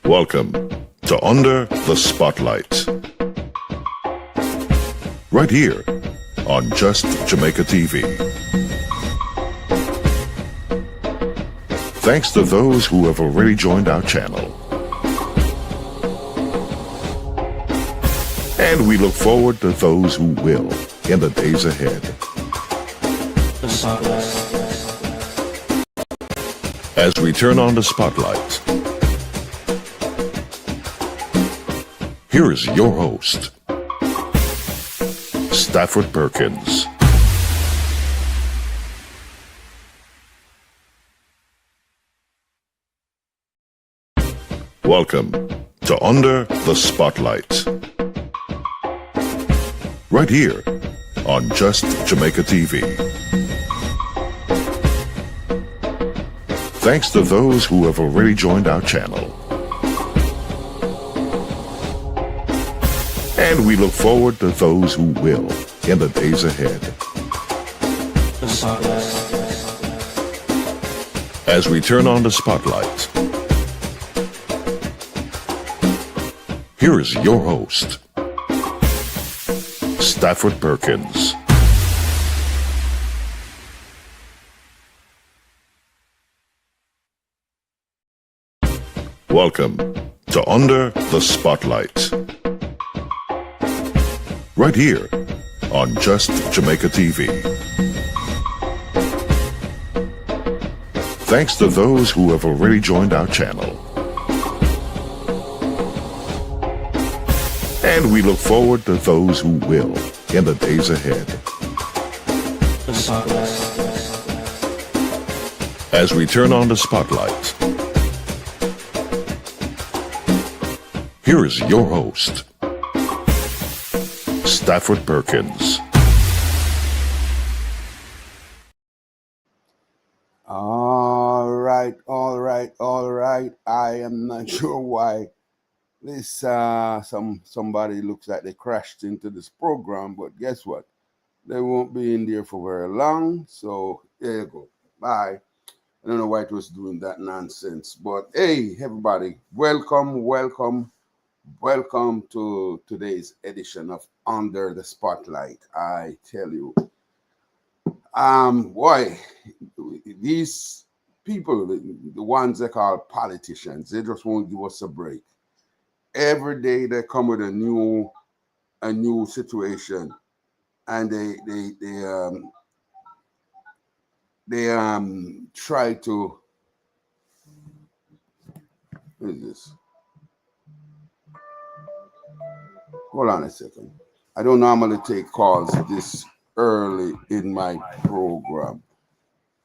Welcome to Under the Spotlight. Right here on Just Jamaica TV. Thanks to those who have already joined our channel. And we look forward to those who will in the days ahead. As we turn on the spotlight, here is your host, Stafford Perkins. Welcome to Under the Spotlight. Right here on Just Jamaica TV. Thanks to those who have already joined our channel. And we look forward to those who will in the days ahead. As we turn on the spotlight, here is your host, Stafford Perkins. Welcome to Under the Spotlight. Right here on Just Jamaica TV. Thanks to those who have already joined our channel. And we look forward to those who will in the days ahead. As we turn on the spotlight, here is your host, Stafford Perkins. All right. I am not sure why this somebody looks like they crashed into this program, but guess what? They won't be in there for very long. So there you go. Bye. I don't know why it was doing that nonsense, but hey, everybody, welcome to today's edition of Under the Spotlight. I tell you, boy, these people, the ones they call politicians, they just won't give us a break. Every day they come with a new situation, and they try to. What is this? Hold on a second. I don't normally take calls this early in my program,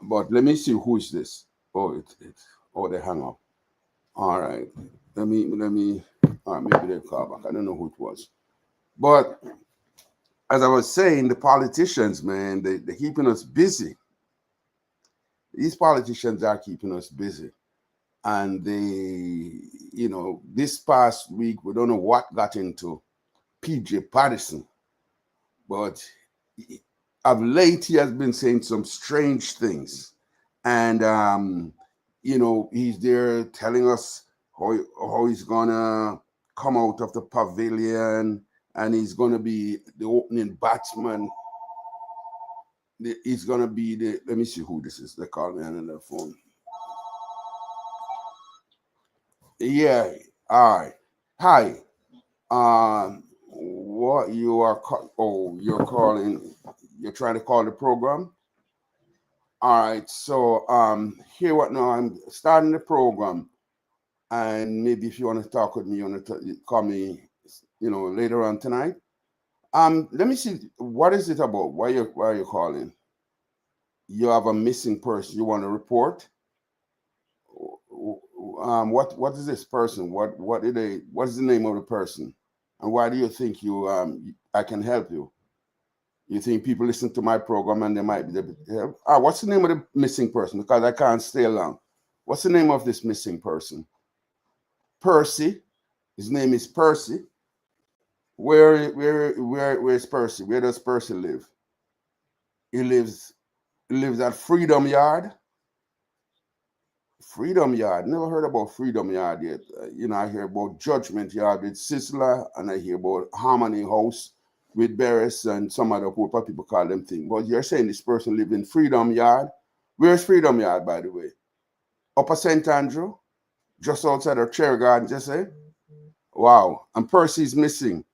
but let me see who is this. Oh, they hung up. All right. Let me. Maybe they'll call back. I don't know who it was, but as I was saying, the politicians, man, they're keeping us busy. These politicians are keeping us busy, and this past week we don't know what got into P.J. Patterson, but of late he has been saying some strange things, and he's there telling us how he's gonna come out of the pavilion and he's gonna be the opening batsman. He's gonna be the. Let me see who this is. They call me on the phone. Yeah. All right. Hi. What you are? You're calling. You're trying to call the program. All right. So here what now? I'm starting the program, and maybe if you want to talk with me, you want to call me, later on tonight. Let me see. What is it about? Why are you calling? You have a missing person. You want to report? What is this person? What is the name of the person? And why do you think I can help you? You think people listen to my program and they might be able to help? What's the name of the missing person? Because I can't stay long. What's the name of this missing person? Percy. His name is Percy. Where is Percy? Where does Percy live? He lives at Freedom Yard. Freedom Yard. Never heard about Freedom Yard yet. You know, I hear about Judgment Yard with Sizzler, and I hear about Harmony House with Barris and some other poor people call them things. But you're saying this person live in Freedom Yard. Where's Freedom Yard, by the way? Upper St. Andrew, just outside of Cherry Garden, just say. Wow. And Percy's missing.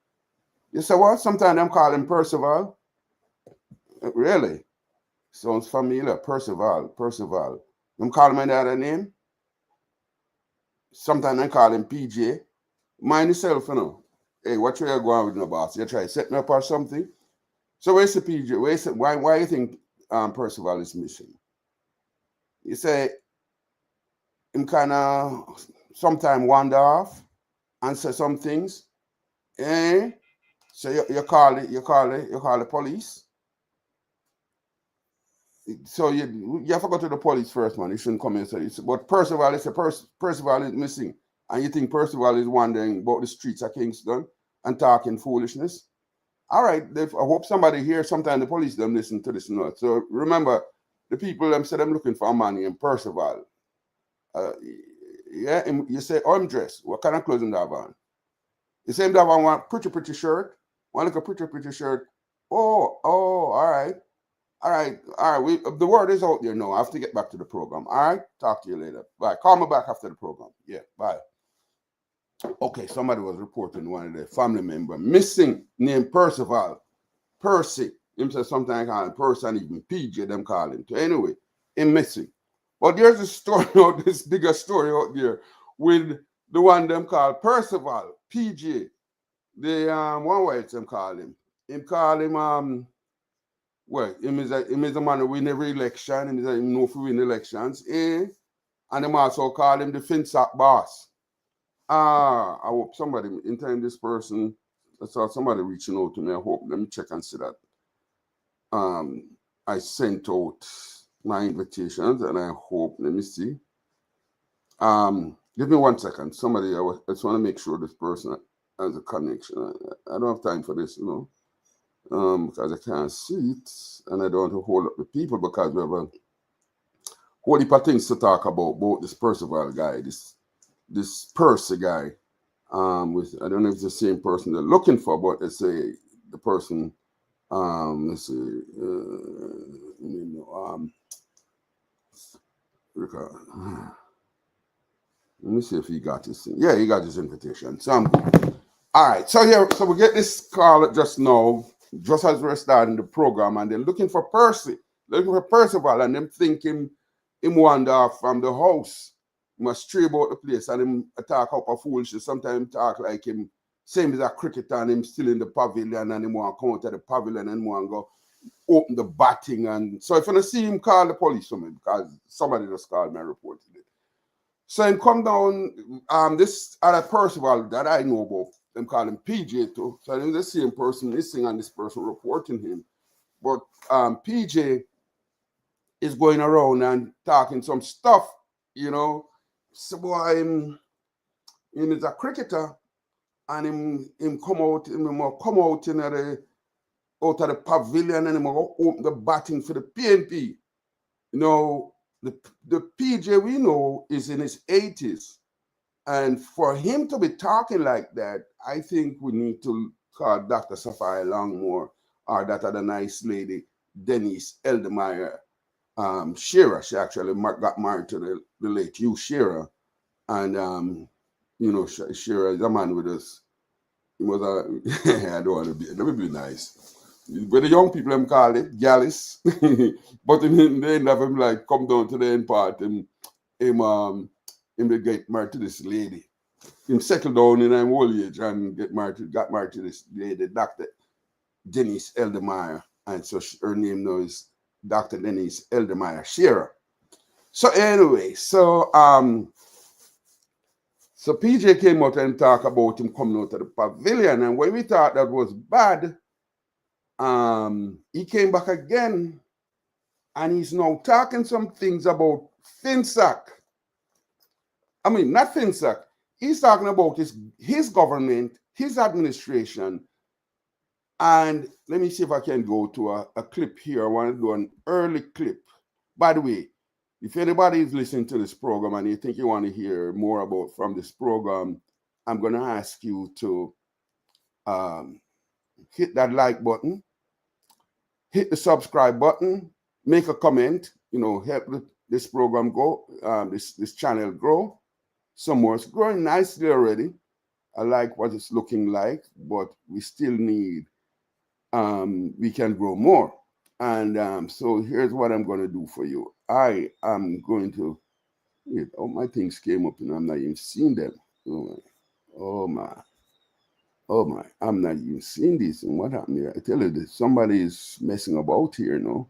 You say what? Sometimes them call him Percival. Really? Sounds familiar. Percival. Them call him any other name? Sometimes I call him P.J. Mind yourself, you know. Hey, what you going with, no boss? You try to set me up or something? So where's the P.J.? Why you think Percival is missing? You say him kind of sometimes wander off and say some things. Eh? So you call the police. So you have to go to the police first, man. You shouldn't come here and say, but Percival is missing. And you think Percival is wandering about the streets of Kingston and talking foolishness? All right, I hope somebody here, sometime the police them listen to this note. So remember, the people them said I'm looking for money in Percival. You say, oh, I'm dressed. What kind of clothes him have on? You say him have on one pretty shirt. One like a pretty shirt. Oh, all right. All right. The word is out there now. I have to get back to the program. All right. Talk to you later. Bye. Call me back after the program. Yeah. Bye. Okay. Somebody was reporting one of their family members missing, named Percival. Percy. Him said sometimes call him Percy and even PJ them call him. So anyway, him missing. But there's a story out, this bigger story out there with the one them called Percival, PJ. The one way them call him. Him call him well, him is a man who win every election, him know if we win elections, and them also call him the FinSac boss. I hope somebody, in time this person, I saw somebody reaching out to me. I hope, let me check and see that. I sent out my invitations and I hope, let me see. Give me 1 second. Somebody, I just want to make sure this person has a connection. I don't have time for this, you know. Because I can't see it, and I don't want to hold up the people because we have a whole heap of things to talk about this Percival guy, this Percy guy. With I don't know if it's the same person they're looking for, but let's say the person. Let's see. Let me see if he got his thing. Yeah, he got his invitation. So I'm good. All right. So we get this call just now. Just as we're starting the program, and they're looking for Percival, and them thinking him wander off from the house. He must stray about the place, and him talk up a foolishness. Sometimes talk like him, same as a cricketer, and him still in the pavilion, and him want to come out of the pavilion and want to go open the batting. And so if you see him, call the police for me, because somebody just called me and reported it. So him come down, this other Percival that I know about, them call him PJ too. So then the same person missing and this person reporting him. But PJ is going around and talking some stuff, you know. So boy, him is a cricketer, and him come out in out of the pavilion, and him open the batting for the PNP. You know, the PJ we know is in his 80s. And for him to be talking like that, I think we need to call Dr. Sapphire Longmore or that other nice lady, Denise Eldemeyer Shearer. She actually got married to the late Hugh Shearer. And, you know, Shearer is a man with us. He was I don't want to be, let me be nice. But the young people, them call it Gallus. But in the end of him, like, come down to the end part, him get married to this lady. Him settle down in an old age and got married to this lady, Dr. Denise Eldemeyer. And so her name now is Dr. Denise Eldemeyer Shearer. So anyway, so PJ came out and talked about him coming out of the pavilion. And when we thought that was bad, he came back again, and he's now talking some things about FinSac. I mean, not FinSac. He's talking about his government, his administration. And let me see if I can go to a clip here. I want to do an early clip. By the way, If anybody is listening to this program and you think you want to hear more about from this program, I'm going to ask you to hit that like button, hit the subscribe button, make a comment, help this program go, this channel grow. Some more. It's growing nicely already. I like what it's looking like, but we still need, we can grow more. And so here's what I'm going to do for you. I am going to, all my things came up and I'm not even seeing them. Oh my, I'm not even seeing this. And what happened here? I tell you this, somebody is messing about here, no?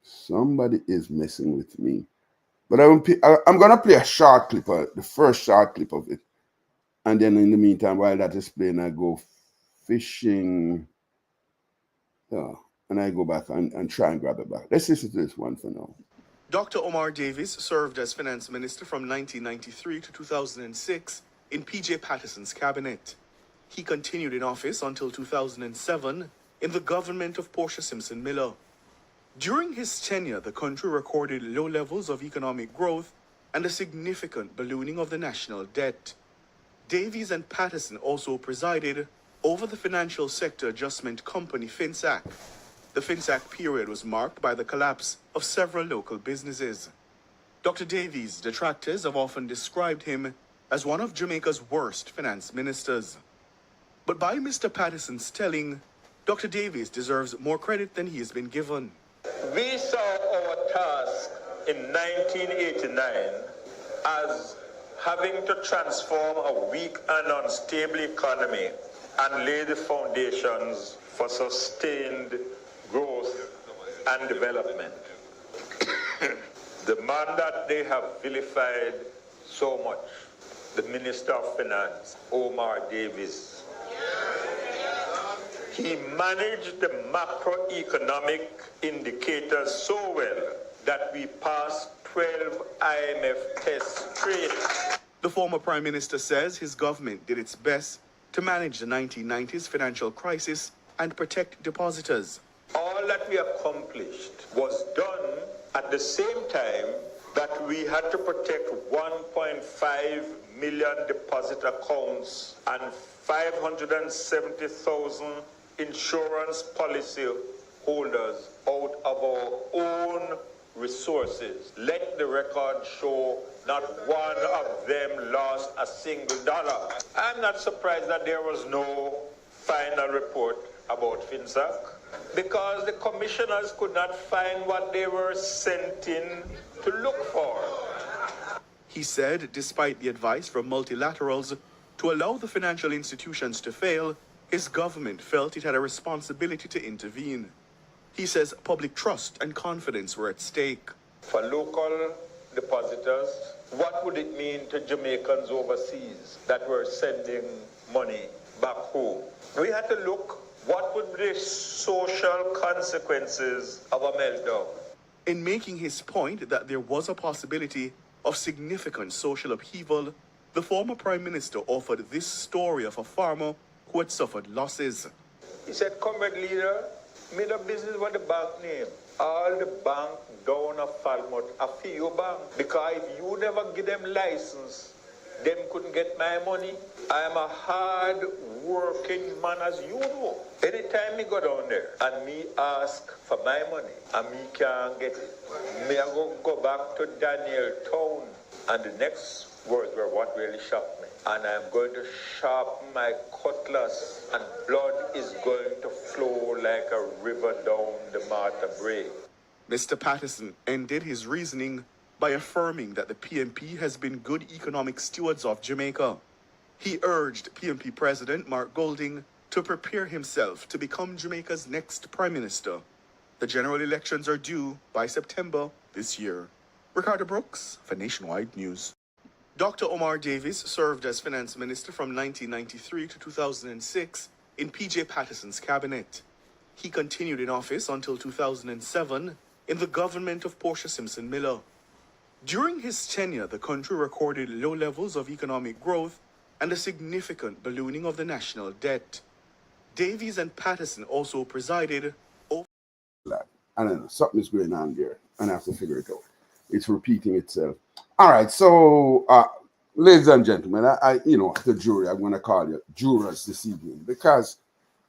Somebody is messing with me. But I'm going to play a short clip, the first short clip of it. And then in the meantime, while that is playing, I go fishing. And I go back and try and grab it back. Let's listen to this one for now. Dr. Omar Davies served as finance minister from 1993 to 2006 in P.J. Patterson's cabinet. He continued in office until 2007 in the government of Portia Simpson Miller. During his tenure, the country recorded low levels of economic growth and a significant ballooning of the national debt. Davies and Patterson also presided over the Financial Sector Adjustment Company FinSAC. The FinSAC period was marked by the collapse of several local businesses. Dr. Davies' detractors have often described him as one of Jamaica's worst finance ministers. But by Mr. Patterson's telling, Dr. Davies deserves more credit than he has been given. We saw our task in 1989 as having to transform a weak and unstable economy and lay the foundations for sustained growth and development. The man that they have vilified so much, the Minister of Finance, Omar Davies, he managed the macroeconomic indicators so well that we passed 12 IMF tests straight. The former Prime Minister says his government did its best to manage the 1990s financial crisis and protect depositors. All that we accomplished was done at the same time that we had to protect 1.5 million deposit accounts and 570,000 insurance policy holders out of our own resources. Let the record show not one of them lost a single dollar. I'm not surprised that there was no final report about FinSAC because the commissioners could not find what they were sent in to look for. He said, despite the advice from multilaterals to allow the financial institutions to fail, his government felt it had a responsibility to intervene. He says public trust and confidence were at stake. For local depositors, what would it mean to Jamaicans overseas that were sending money back home? We had to look what would be the social consequences of a meltdown. In making his point that there was a possibility of significant social upheaval, the former Prime Minister offered this story of a farmer who had suffered losses. He said, comrade leader, made a business with the bank name. All the bank down a Falmouth, a few bank. Because if you never give them license, them couldn't get my money. I am a hard working man as you know. Anytime me go down there and me ask for my money and me can't get it, me I go back to Daniel Town. And the next words were what really shocked me. And I'm going to sharpen my cutlass and blood is going to flow like a river down the Martha Brae. Mr. Patterson ended his reasoning by affirming that the PMP has been good economic stewards of Jamaica. He urged PMP President Mark Golding to prepare himself to become Jamaica's next Prime Minister. The general elections are due by September this year. Ricardo Brooks for Nationwide News. Dr. Omar Davies served as Finance Minister from 1993 to 2006 in P.J. Patterson's cabinet. He continued in office until 2007 in the government of Portia Simpson Miller. During his tenure, the country recorded low levels of economic growth and a significant ballooning of the national debt. Davies and Patterson also presided over... I don't know, something is going on there, and I have to figure it out. It's repeating itself. All right, so ladies and gentlemen, I the jury, I'm going to call you jurors this evening, because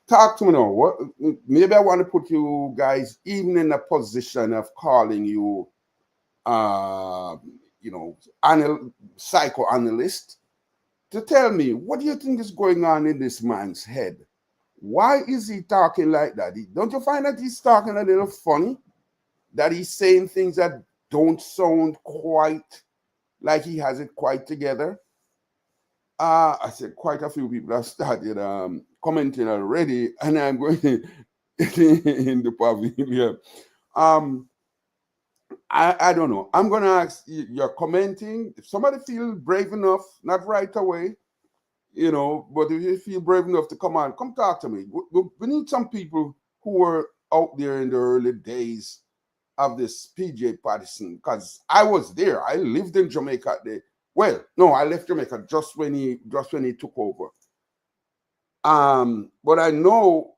talk to me now. What, maybe I want to put you guys even in a position of calling you, psychoanalyst, to tell me, what do you think is going on in this man's head? Why is he talking like that? Don't you find that he's talking a little funny? That he's saying things that don't sound quite like he has it quite together? I said quite a few people have started commenting already, and I'm going in the pavilion. I don't know. I'm going to ask you, you're commenting. If somebody feels brave enough, not right away, but if you feel brave enough to come talk to me. We need some people who were out there in the early days of this P.J. Patterson, because I was there. I lived in Jamaica. Well, no, I left Jamaica just when he took over. But I know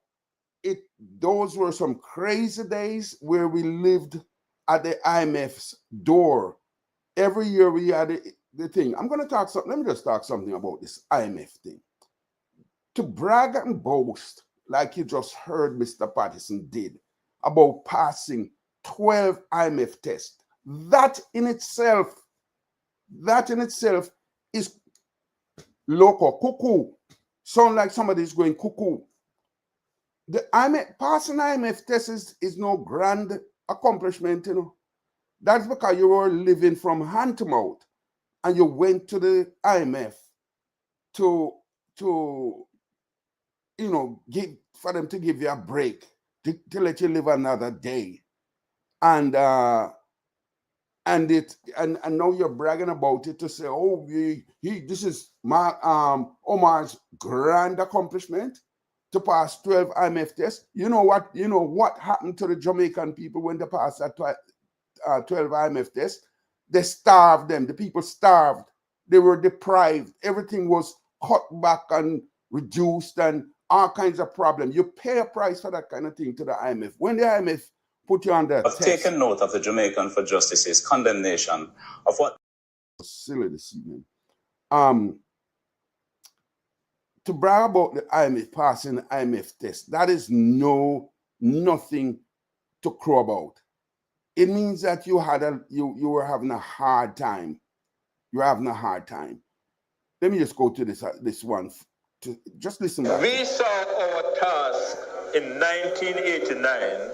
those were some crazy days where we lived at the IMF's door. Every year we had the thing. I'm going to talk something. Let me just talk something about this IMF thing. To brag and boast, like you just heard Mr. Patterson did, about passing 12 IMF tests. That in itself is loco, cuckoo. Sound like somebody's going cuckoo. The passing IMF tests is no grand accomplishment, That's because you were living from hand to mouth, and you went to the IMF to for them to give you a break, to let you live another day. And now you're bragging about it to say, oh, this is my Omar's grand accomplishment, to pass 12 IMF tests. You know what happened to the Jamaican people when they passed that 12 IMF tests? They starved them. The people starved. They were deprived. Everything was cut back and reduced, and all kinds of problems. You pay a price for that kind of thing to the IMF. When the IMF put you on that test. I've taken note of the Jamaican for Justice's condemnation of what... Silly this evening. To brag about the IMF passing the IMF test, that is nothing to crow about. It means that you were having a hard time. You're having a hard time. Let me just go to this one. Just listen back. We saw our task in 1989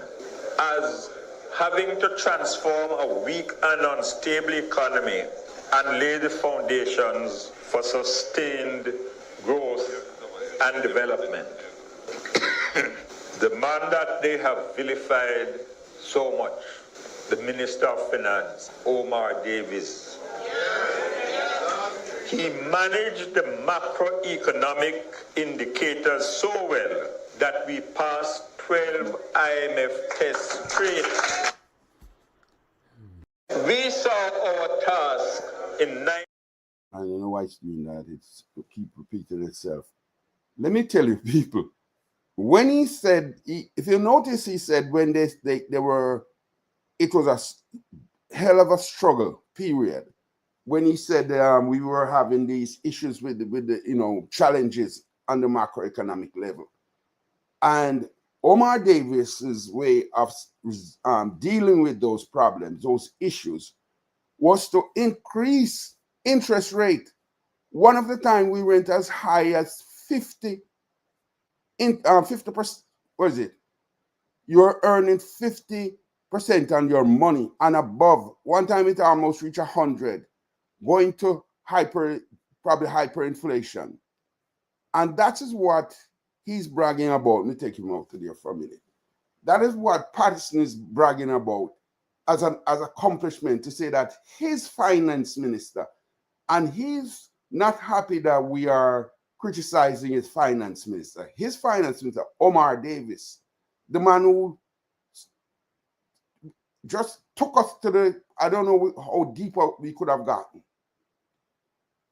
as having to transform a weak and unstable economy and lay the foundations for sustained growth and development. The man that they have vilified so much, the Minister of Finance, Omar Davies, he managed the macroeconomic indicators so well that we passed 12 IMF tests straight. We saw our task in 9. I don't know why it's doing that. It's to keep repeating itself. Let me tell you, people, when he said, if you notice, he said when it was a hell of a struggle, period. When he said we were having these issues with the challenges on the macroeconomic level. And Omar Davies's way of dealing with those problems, those issues, was to increase interest rate. One of the time we went as high as 50%. What is it? You're earning 50% on your money and above. One time it almost reached 100, going to probably hyperinflation. And that is what he's bragging about. Let me take him out there for a minute. That is what Patterson is bragging about as accomplishment, to say that his finance minister, and he's not happy that we are criticizing his finance minister. His finance minister, Omar Davies, the man who just took us to I don't know how deep we could have gotten.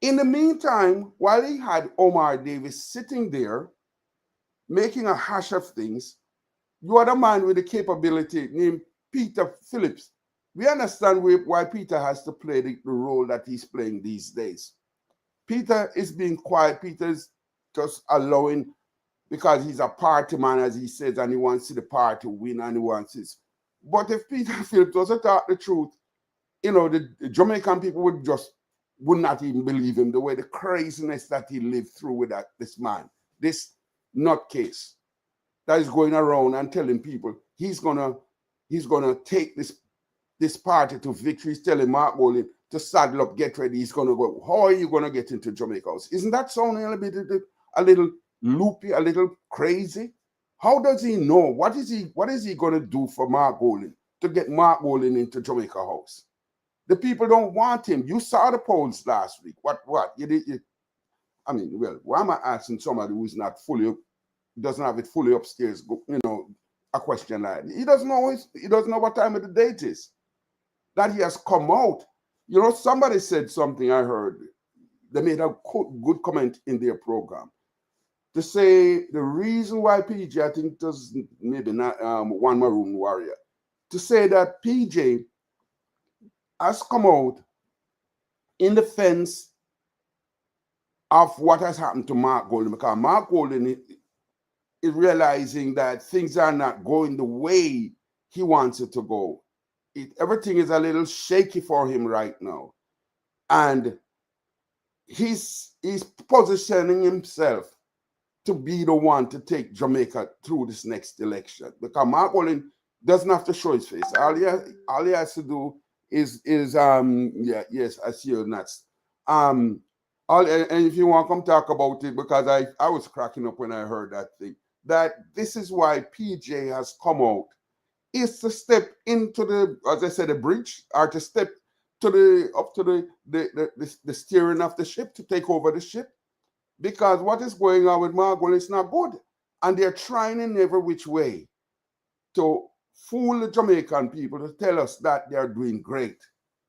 In the meantime, while he had Omar Davies sitting there, making a hash of things, you had a man with the capability named Peter Phillips, we understand why Peter has to play the role that he's playing these days. Peter is being quiet. Peter is just allowing, because he's a party man, as he says, and he wants the party to win, and he wants his. But if Peter Phillips doesn't talk the truth, you know, the Jamaican people would not even believe him, the way the craziness that he lived through with this man, this nutcase that is going around and telling people he's gonna take this party to victory. He's telling Mark Golding to saddle up, get ready. He's gonna go. How are you gonna get into Jamaica House? Isn't that sounding a little loopy, a little crazy? How does he know? What is he gonna do for Mark Golding to get Mark Golding into Jamaica House? The people don't want him. You saw the polls last week. What? I mean, well, why am I asking somebody who's not doesn't have it fully upstairs, you know, a question like that? He doesn't know what time of the day it is. That he has come out. You know, somebody said something I heard. They made a good comment in their program to say the reason why PJ, I think does maybe not one Maroon Warrior, to say that PJ has come out in defense of what has happened to Mark Golding, because Mark Golding is realizing that things are not going the way he wants it to go. Everything is a little shaky for him right now. And he's positioning himself to be the one to take Jamaica through this next election. Because Mark Golding doesn't have to show his face. All he has to do is yes, I see you nuts. And if you want to come talk about it, because I was cracking up when I heard that thing, that this is why PJ has come out, is to step into the, as I said, the bridge, or to step up to the steering of the ship, to take over the ship, because what is going on with Margot is not good, and they're trying in every which way to fool the Jamaican people, to tell us that they're doing great.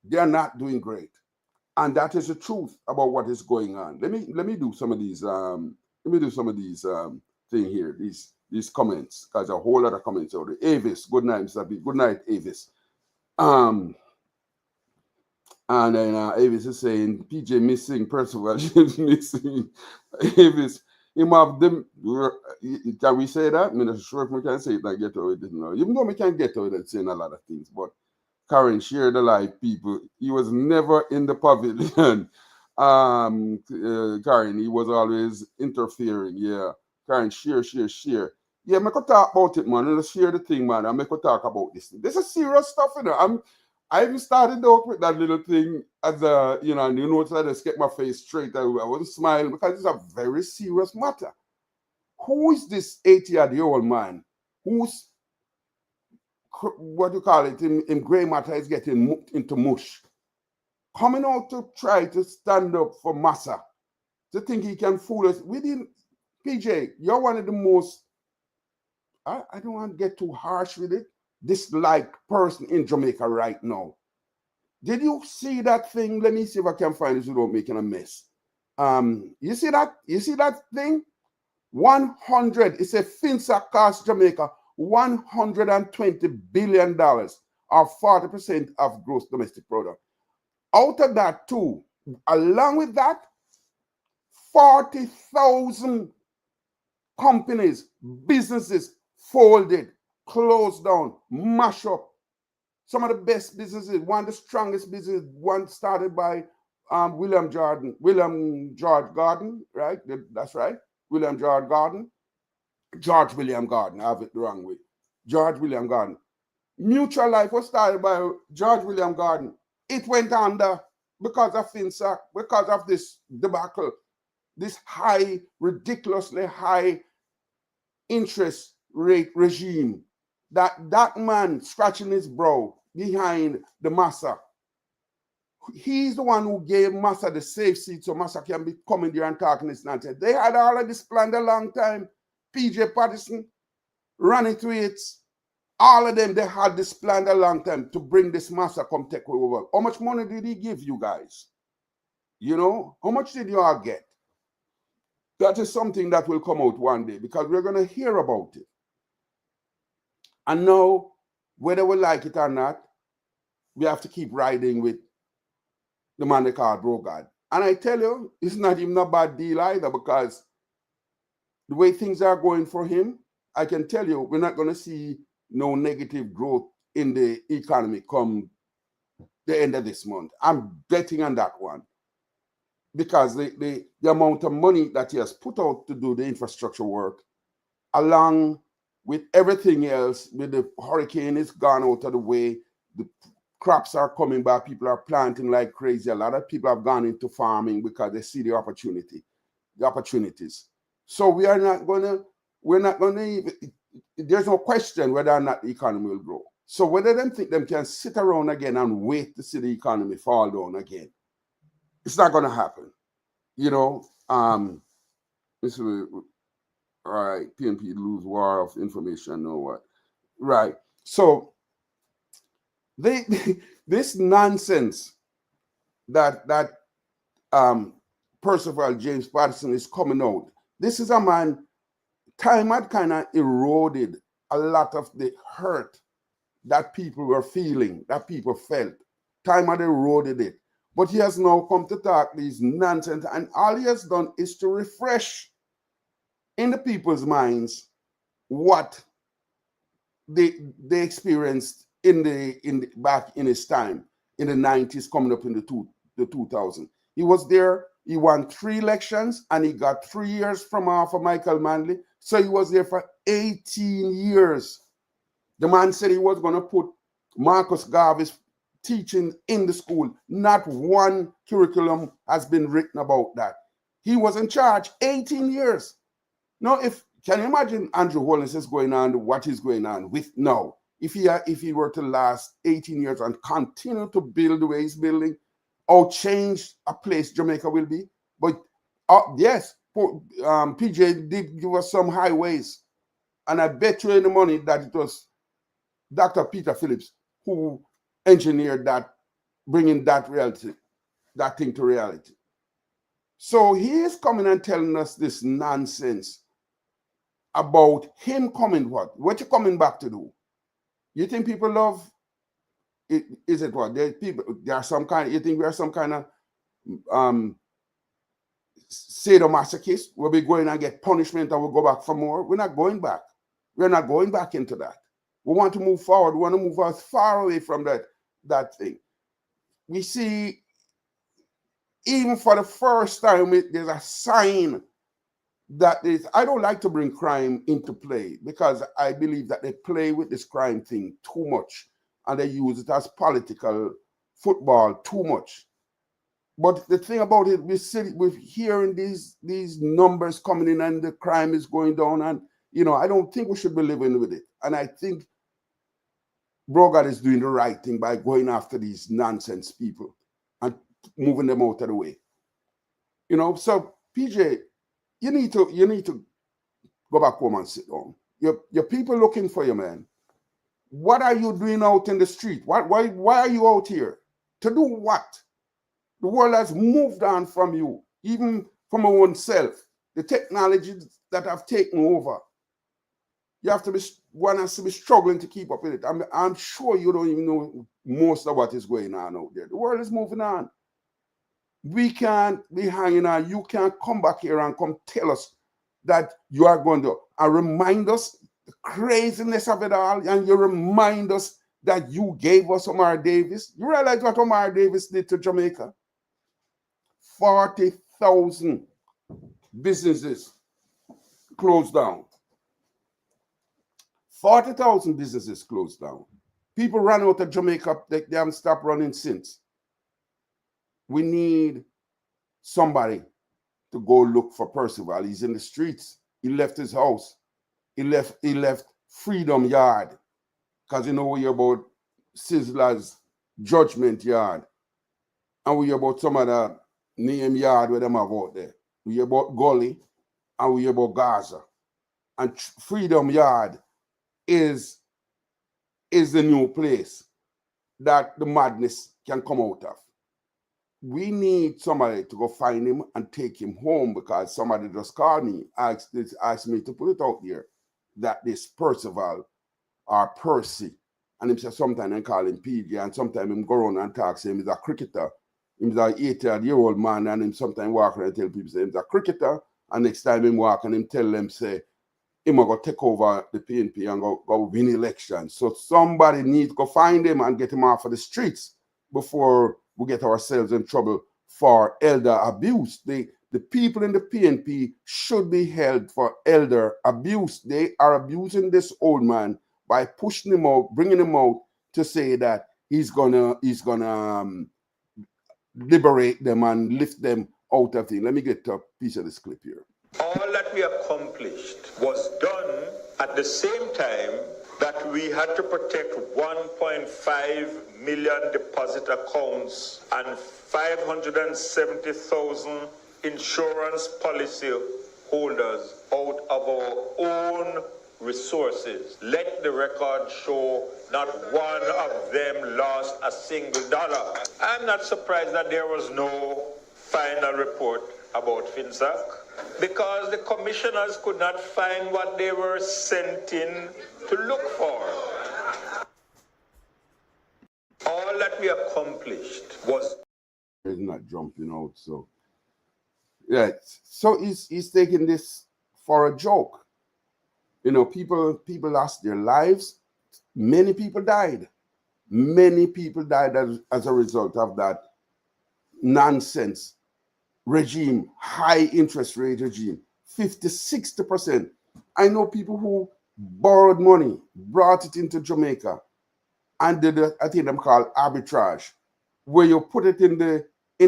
They're not doing great, and that is the truth about what is going on. Let me do some of these thing here, these comments, because a whole lot of comments out there. Avis, good night, Mr. B. Good night, Avis. And then Avis is saying PJ missing, Percival is missing. Avis, him have them. Can we say that? I'm not sure if we can say it and get away with it now. Even though we can get away with saying a lot of things, but Karen, share the live, people. He was never in the pavilion. Karen, he was always interfering. Yeah. Karen, share. Yeah, I could talk about it, man. Let's share the thing, man. I could talk about this. This is serious stuff, you know. I even started out with that little thing as a, you know, and you notice I just get my face straight. I wasn't smiling because it's a very serious matter. Who is this 80-year-old man who's, what you call it, in gray matter is getting into mush, coming out to try to stand up for Massa, to think he can fool us? We didn't, PJ, you're one of the most, I don't want to get too harsh with it, disliked person in Jamaica right now. Did you see that thing? Let me see if I can find it without making a mess. You see that thing? 100, it's a FinSA cost Jamaica $120 billion, or 40% of gross domestic product. Out of that too, along with that, 40,000 companies, businesses folded, closed down, mash up. Some of the best businesses, one of the strongest businesses, one started by William George Gordon, right? That's right. William George Gordon. George William Gordon, I have it the wrong way. George William Gordon. Mutual Life was started by George William Gordon. It went under because of FinSA, because of this debacle, this high, ridiculously high interest rate regime. That man scratching his brow behind the Massa. He's the one who gave Massa the safe seat so Massa can be coming there and talking this nonsense. They had all of this planned a long time. P.J. Patterson running to it. All of them, they had this planned a long time to bring this Massa come take over. How much money did he give you guys? You know, how much did you all get? That is something that will come out one day because we're going to hear about it. And now whether we like it or not, we have to keep riding with the man they call Brogard. And I tell you, it's not even a bad deal either, because the way things are going for him, I can tell you, we're not going to see no negative growth in the economy come the end of this month. I'm betting on that one, because the amount of money that he has put out to do the infrastructure work, along with everything else, with the hurricane is gone out of the way, the crops are coming back, people are planting like crazy. A lot of people have gone into farming because they see the opportunities. So we're not gonna even, there's no question whether or not the economy will grow. So whether them think them can sit around again and wait to see the economy fall down again, it's not gonna happen. You know, this is, all right, PNP lose war of information or what? Right. So this nonsense that Percival James Patterson is coming out. This is a man, time had kind of eroded a lot of the hurt that people were feeling, that people felt. Time had eroded it. But he has now come to talk these nonsense, and all he has done is to refresh in the people's minds what they experienced back in his time in the 90s, coming up in the 2000s. He was there. He won 3 elections, and he got 3 years from Arthur Michael Manley. So he was there for 18 years. The man said he was going to put Marcus Garvey's teaching in the school. Not one curriculum has been written about that. He was in charge 18 years. Now, can you imagine Andrew Holness is going on what he's going on with now? If he were to last 18 years and continue to build the way he's building, or change a place Jamaica will be. But yes, PJ did give us some highways, and I bet you any money that it was Dr. Peter Phillips who engineered that, bringing that thing to reality. So he is coming and telling us this nonsense about him coming what? What you coming back to do? You think people love it? Is it what? There are some kind of, you think we are some kind of sadomasochist where we go in and get punishment and we'll go back for more? We're not going back. We're not going back into that. We want to move forward. We want to move as far away from that thing. We see, even for the first time, there's a sign that is, I don't like to bring crime into play, because I believe that they play with this crime thing too much, and they use it as political football too much. But the thing about it, we're hearing these numbers coming in, and the crime is going down, and I don't think we should be living with it. And I think Brogard is doing the right thing by going after these nonsense people and moving them out of the way. So PJ, you need to go back home and sit down. Your people looking for you, man. What are you doing out in the street? Why are you out here? To do what? The world has moved on from you, even from our own self. The technologies that have taken over. One has to be struggling to keep up with it. I'm sure you don't even know most of what is going on out there. The world is moving on. We can't be hanging on. You can't come back here and come tell us that you are going to remind us the craziness of it all, and you remind us that you gave us Omar Davies. You realize what Omar Davies did to Jamaica? 40,000 businesses closed down. 40,000 businesses closed down. People ran out of Jamaica. They haven't stopped running since. We need somebody to go look for Percival. He's in the streets. He left his house. He left Freedom Yard, because we hear about Sizzler's Judgment Yard, and we hear about some other name yard where them have out there. We hear about Gully, and we hear about Gaza. And Freedom Yard is the new place that the madness can come out of. We need somebody to go find him and take him home, because somebody just called me, asked me to put it out there that this Percival or Percy, And him say sometimes I call him PJ, and sometimes him go around and talk, say him is a cricketer. He's an 80-year-old man, and him sometimes walk around and tell people, say he's a cricketer, and next time him walk and him tell them, say, him go take over the PNP and go win election. So somebody needs to go find him and get him off of the streets before we get ourselves in trouble for elder abuse. The people in the PNP should be held for elder abuse. They are abusing this old man by pushing him out, bringing him out to say that he's gonna liberate them and lift them out of things. Let me get a piece of this clip here. All that we accomplished was done at the same time that we had to protect 1.5 million deposit accounts and 570,000 insurance policy holders out of our own resources. Let the record show not one of them lost a single dollar. I'm not surprised that there was no final report about FinSac, because the commissioners could not find what they were sent in to look for. All that we accomplished was... He's not jumping out, so... Yeah, so he's taking this for a joke. You know, people lost their lives. Many people died. Many people died as a result of that nonsense regime, high interest rate regime, 50, 60%. I know people who borrowed money, brought it into Jamaica, and did I think them called arbitrage, where you put it in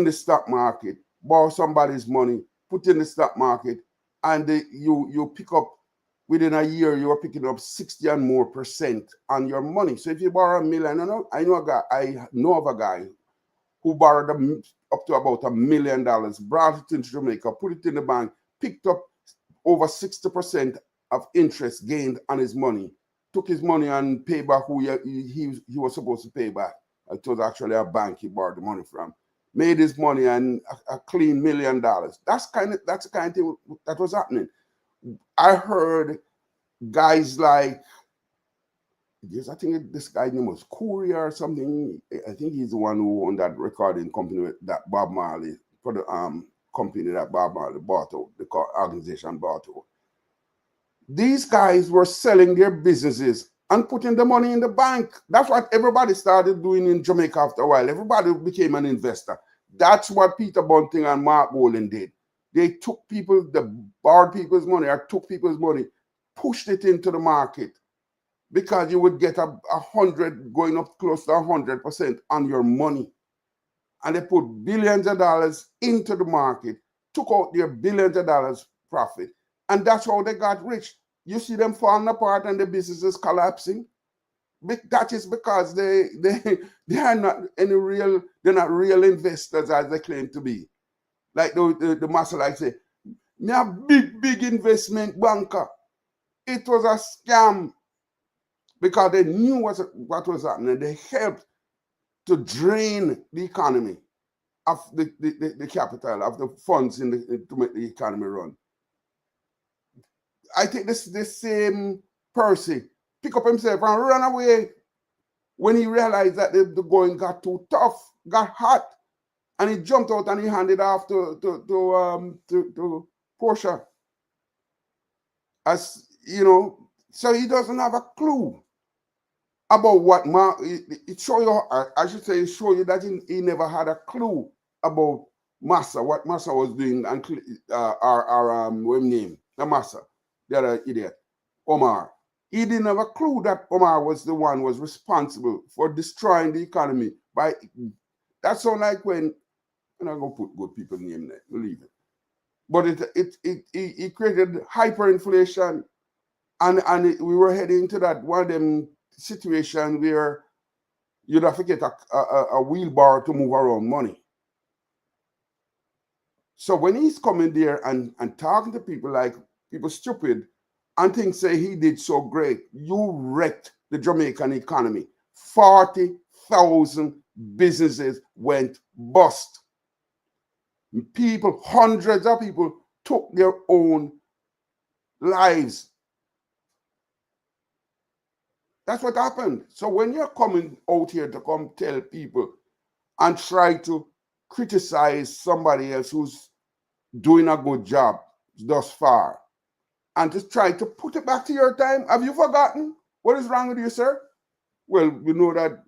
the stock market, borrow somebody's money, put it in the stock market, and you pick up, within a year, you are picking up 60 and more % on your money. So if you borrow $1 million, I know of a guy who borrowed up to about $1 million, brought it into Jamaica, put it in the bank, picked up over 60% of interest gained on his money, took his money and paid back who he was supposed to pay back. It was actually a bank he borrowed the money from. Made his money and a clean $1 million. That's the kind of thing that was happening. I heard guys like, yes, I think this guy's name was Courier or something. I think he's the one who owned that recording company that Bob Marley, for the company that Bob Marley bought out, the organization bought out. These guys were selling their businesses and putting the money in the bank. That's what everybody started doing in Jamaica after a while. Everybody became an investor. That's what Peter Bunting and Mark Boland did. They took borrowed people's money or took people's money, pushed it into the market, because you would get 100, going up close to 100% on your money. And they put billions of dollars into the market, took out their billions of dollars profit, and that's how they got rich. You see them falling apart and the businesses collapsing. That is because they are not they're not real investors as they claim to be. Like the master like say, me a big investment banker. It was a scam, because they knew what was happening. They helped to drain the economy of the capital, of the funds to make the economy run. I think this same Percy pick up himself and run away when he realized that the going got too tough, got hot, and he jumped out and he handed off to Portia. As you know, so he doesn't have a clue about what it show you. I should say, show you that he never had a clue about Massa, what Massa was doing, and what name the Massa, the other idiot, Omar. He didn't have a clue that Omar was the one was responsible for destroying the economy. That sound like when I'm not gonna put good people's name there, believe it. But it created hyperinflation, and we were heading into that one of them situation where you'd have to get a wheelbarrow to move around money. So when he's coming there and talking to people like people stupid and things say he did so great, you wrecked the Jamaican economy. 40,000 businesses went bust. People, hundreds of people took their own lives. That's what happened. So when you're coming out here to come tell people and try to criticize somebody else who's doing a good job thus far, and to try to put it back to your time, have you forgotten? What is wrong with you, sir? Well, we know that.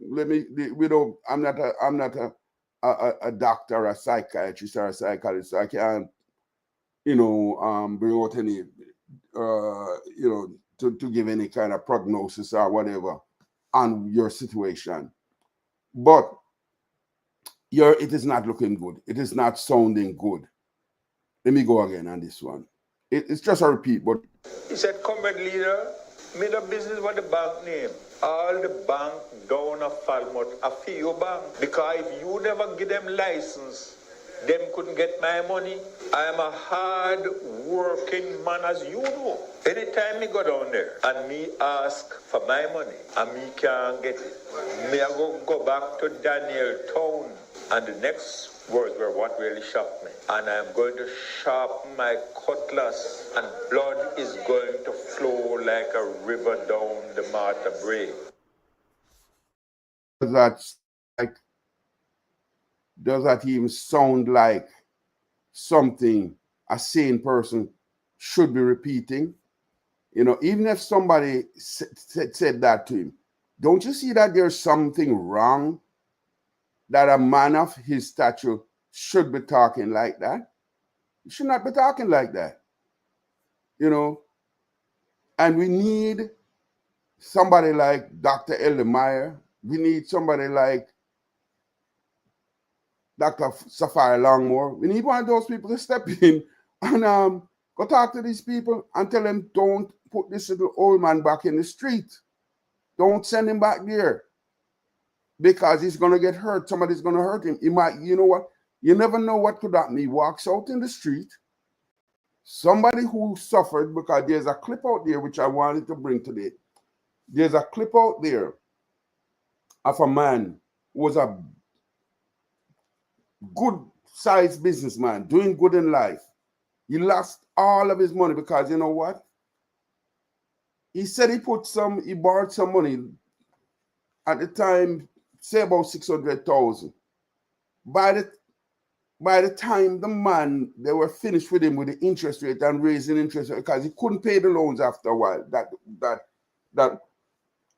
I'm not a doctor, a psychiatrist, or a psychologist. So I can't, bring out any, to give any kind of prognosis or whatever on your situation. But it is not looking good. It is not sounding good. Let me go again on this one. It's just a repeat, but He said, comrade leader, made a business with the bank name. All the bank down a Falmouth, a few bank. Because if you never give them license, them couldn't get my money. I am a hard working man, as you know. Anytime me go down there and me ask for my money and me can't get it, me I go back to Daniel Town. And the next words were what really shocked me. And I'm going to sharpen my cutlass, and blood is going to flow like a river down the Martha Brae. Does that even sound like something a sane person should be repeating? Even if somebody said that to him, don't you see that there's something wrong? That a man of his stature should be talking like that? He should not be talking like that. And we need somebody like Dr. Eldemeyer. We need somebody like Dr. Safari Longmore. We need one of those people to step in and go talk to these people and tell them, don't put this little old man back in the street. Don't send him back there. Because he's going to get hurt. Somebody's going to hurt him. He might, you know what? You never know what could happen. He walks out in the street. Somebody who suffered, because there's a clip out there which I wanted to bring today. There's a clip out there of a man who was a good-sized businessman, doing good in life. He lost all of his money because, you know what? He said he borrowed some money at the time, say about 600,000. By the time they were finished with him with the interest rate and raising interest rate, because he couldn't pay the loans after a while, that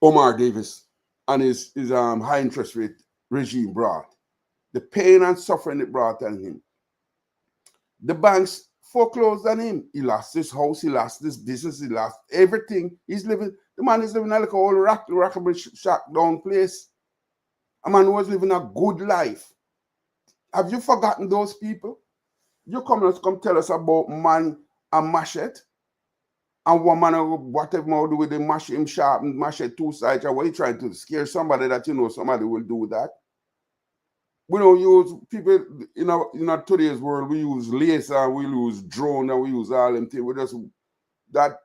Omar Davies and his high interest rate regime brought. The pain and suffering it brought on him. The banks foreclosed on him. He lost his house, he lost his business, he lost everything. The man is living like a old rockabilly shack down place. A man who was living a good life. Have you forgotten those people? You come tell us about man and machete, and one man whatever do with the machete, him sharp and machete two sides. What are you trying to scare somebody that somebody will do that? We don't use people in today's world. We use laser, we use drone, and we use all them things. We just that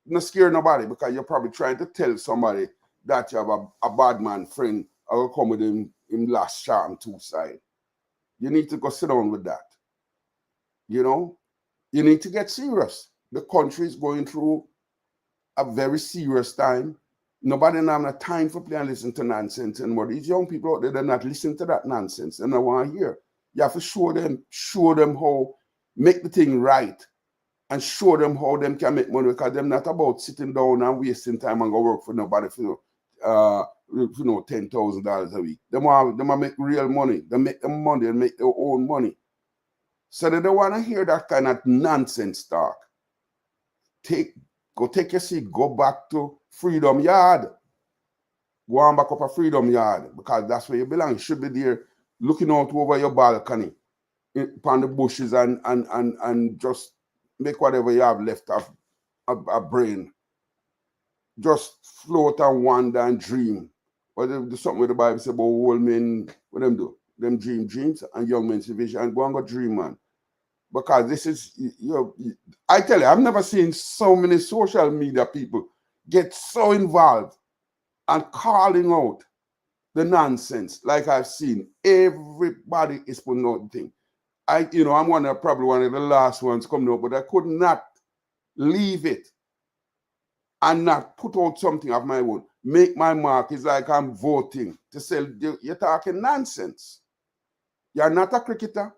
not scare nobody, because you're probably trying to tell somebody that you have a bad man friend or come with him last sharp and two side. You need to go sit down with that. You need to get serious. The country is going through a very serious time. Nobody now have time for play and listen to nonsense anymore. These young people out there, they're not listening to that nonsense, and I want to hear. You have to show them how make the thing right, and show them how them can make money, because they're not about sitting down and wasting time and go work for nobody for $10,000 a week. They want to make real money. They make the money and make their own money. So they don't want to hear that kind of nonsense talk. Go take your seat, go back to Freedom Yard. Go on back up a Freedom Yard, because that's where you belong. You should be there looking out over your balcony, upon the bushes, and just make whatever you have left of a brain. Just float and wander and dream. But there's something with the Bible says about old men, what them do? Them dream dreams, and young men see vision, and go and go dream, man. Because this is, I tell you, I've never seen so many social media people get so involved and calling out the nonsense like I've seen. Everybody is putting out the thing. I'm probably one of the last ones coming out, but I could not leave it and not put out something of my own. make my mark is like I'm voting to say you're talking nonsense. You're not a cricketer,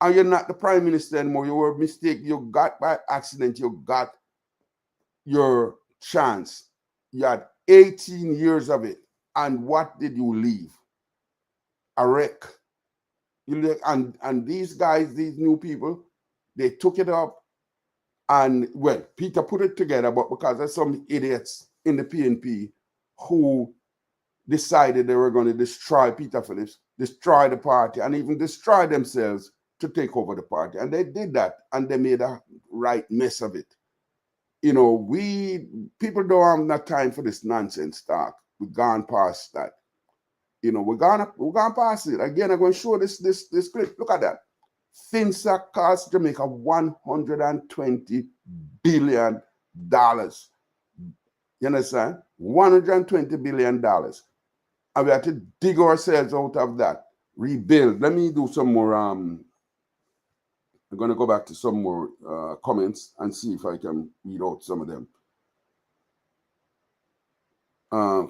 and you're not the Prime Minister anymore. You were a mistake. You got by accident. You got your chance. You had 18 years of it. And what did you leave? A wreck. And these guys, these new people, they took it up. And, well, Peter put it together, but because there's some idiots in the PNP who decided they were going to destroy Peter Phillips, destroy the party, and even destroy themselves to take over the party. And they did that, and they made a right mess of it. You know, people don't have no time for this nonsense talk. We've gone past that. You know, we're gone past it. Again, I'm going to show this clip. Look at that. FINSA cost Jamaica $120 billion. You understand? $120 billion. And we have to dig ourselves out of that. Rebuild. Let me do some more. I'm going to go back to some more comments and see if I can read out some of them.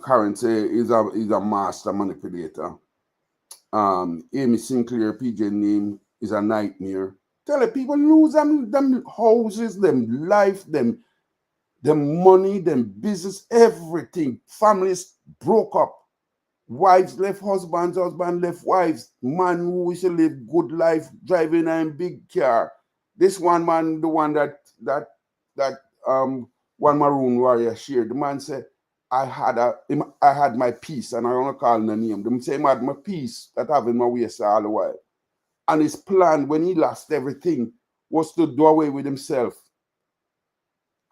Karen say is a master manipulator. Amy Sinclair, P.J. name is a nightmare. Tell the people lose them houses, them life, them money, them business, everything. Families broke up. Wives left husbands, husband left wives. Man who used to live good life, driving a big car. This one man, the one that one Maroon warrior shared, the man said, I had my peace, and I don't want to call him a name. Them say I had my peace that I have in my waist all the while. And his plan when he lost everything was to do away with himself.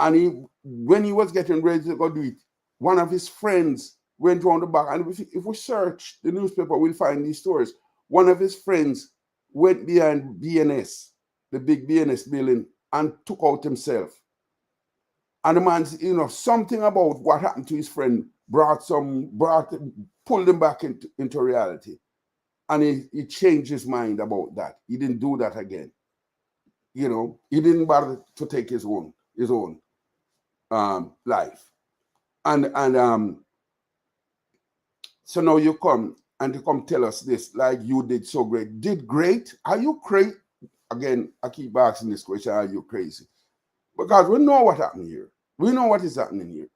And when he was getting ready to go do it, one of his friends went round the back, and if we search the newspaper, we'll find these stories. One of his friends went behind BNS, the big BNS building, and took out himself. And the man's, you know, something about what happened to his friend pulled him back into reality. And he changed his mind about that. He didn't do that again. You know, he didn't bother to take his own life. And so now you come tell us this, like you did so great. Did great? Are you crazy? Again, I keep asking this question, are you crazy? Because we know what happened here. We know what is happening here.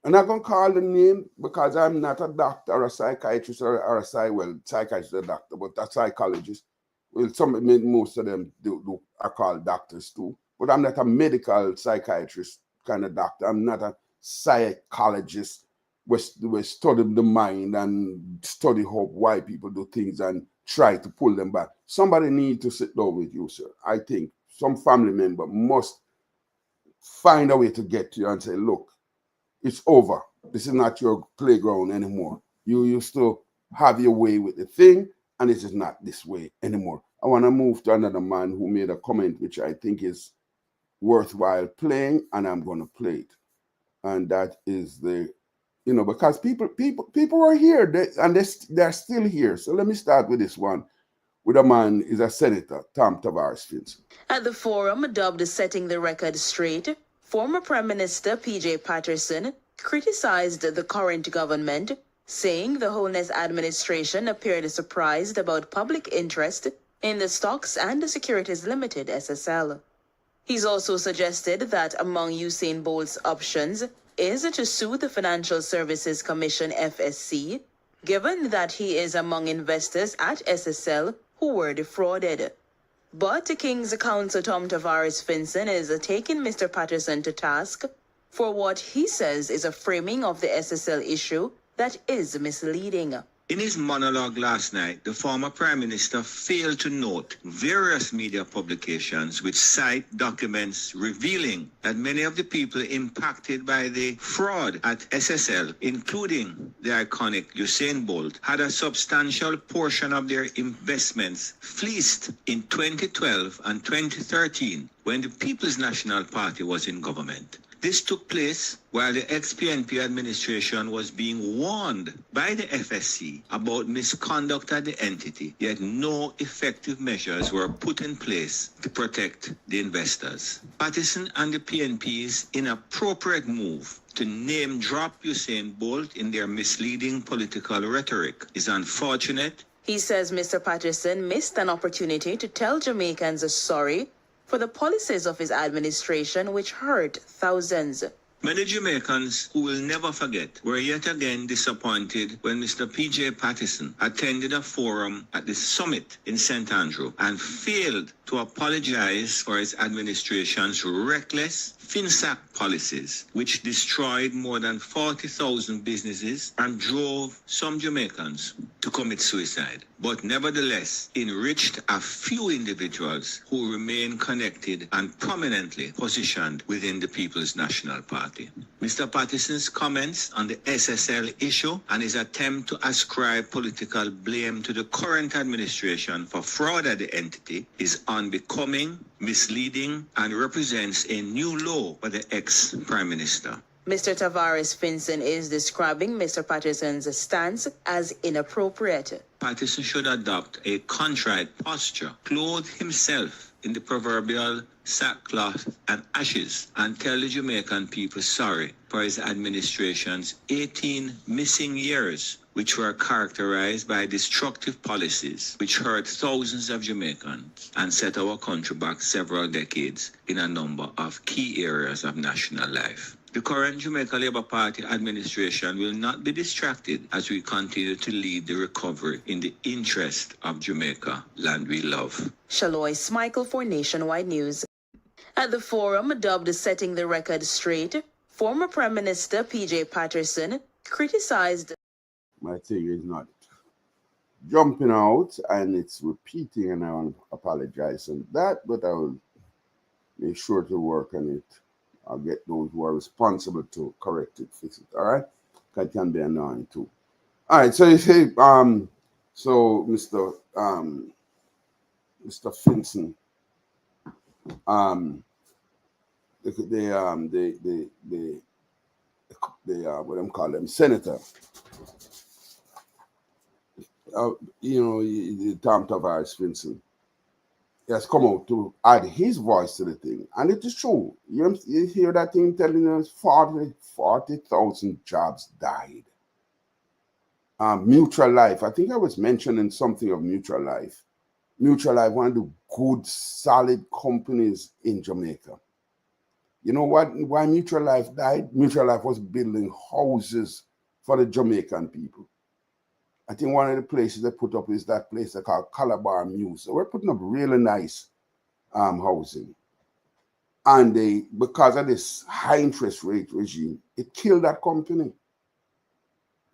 I'm not going to call the name because I'm not a doctor or a psychiatrist or a psychiatrist or a doctor, but a psychologist. Well, most of them are called doctors too. But I'm not a medical psychiatrist kind of doctor. I'm not a psychologist who study the mind and study why people do things and try to pull them back. Somebody needs to sit down with you, sir. I think some family member must find a way to get to you and say, look, it's over. This is not your playground anymore. You used to have your way with the thing, and this is not this way anymore. I want to move to another man who made a comment which I think is worthwhile playing, and I'm going to play it. And that is because people are here, they're still here. So let me start with this one. With a man is a senator, Tom Tavares Finson. At the forum dubbed Setting the Record Straight, former Prime Minister P.J. Patterson criticized the current government, saying the Holness administration appeared surprised about public interest in the Stocks and Securities Limited SSL. He's also suggested that among Usain Bolt's options is to sue the Financial Services Commission FSC, given that he is among investors at SSL who were defrauded. But King's Counsel Tom Tavares Finson is taking Mr. Patterson to task for what he says is a framing of the SSL issue that is misleading. In his monologue last night, the former Prime Minister failed to note various media publications which cite documents revealing that many of the people impacted by the fraud at SSL, including the iconic Usain Bolt, had a substantial portion of their investments fleeced in 2012 and 2013 when the People's National Party was in government. This took place while the ex-PNP administration was being warned by the FSC about misconduct at the entity, yet no effective measures were put in place to protect the investors. Patterson and the PNP's inappropriate move to name drop Usain Bolt in their misleading political rhetoric is unfortunate. He says Mr. Patterson missed an opportunity to tell Jamaicans sorry for the policies of his administration which hurt thousands. Many Jamaicans who will never forget were yet again disappointed when Mr. P.J. Patterson attended a forum at the summit in St. Andrew and failed to apologize for his administration's reckless FinSac policies, which destroyed more than 40,000 businesses and drove some Jamaicans to commit suicide, but nevertheless enriched a few individuals who remain connected and prominently positioned within the People's National Party. Mr. Patterson's comments on the SSL issue and his attempt to ascribe political blame to the current administration for fraud at the entity is unbecoming, misleading, and represents a new low for the ex-Prime Minister. Mr. Tavares Finson is describing Mr. Patterson's stance as inappropriate. Patterson should adopt a contrite posture, clothe himself in the proverbial sackcloth and ashes, and tell the Jamaican people sorry for his administration's 18 missing years, which were characterized by destructive policies which hurt thousands of Jamaicans and set our country back several decades in a number of key areas of national life. The current Jamaica Labour Party administration will not be distracted as we continue to lead the recovery in the interest of Jamaica, land we love. Shalois Michael for Nationwide News. At the forum dubbed Setting the Record Straight, former Prime Minister P.J. Patterson criticized. My thing is not jumping out and it's repeating, and I want to apologize on that, but I will make sure to work on it. I'll get those who are responsible to correct it, fix it. All right, that can be annoying too. All right, so you say, so Mr. Finson, what I'm calling them, senator. You know, the Tom Tavares Finson. He has come out to add his voice to the thing. And it is true. You hear that thing telling us 40,000 jobs died. Mutual Life. I think I was mentioning something of Mutual Life. Mutual Life, one of the good, solid companies in Jamaica. You know what? Why Mutual Life died? Mutual Life was building houses for the Jamaican people. I think one of the places they put up is that place they call Calabar Muse. So we're putting up really nice housing. And because of this high interest rate regime, it killed that company.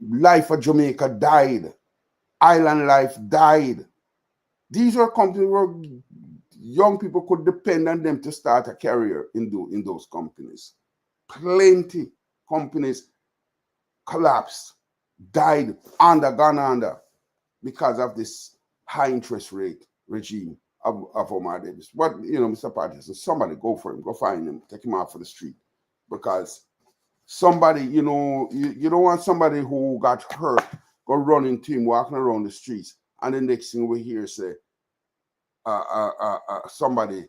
Life of Jamaica died. Island Life died. These were companies where young people could depend on them to start a career in those companies. Plenty companies collapsed, died, gone under because of this high interest rate regime of Omar Davies. What, you know, Mr. Patterson, somebody go for him, go find him, take him out for the street. Because somebody, you know, you don't want somebody who got hurt, go running to him, walking around the streets, and the next thing we hear say, somebody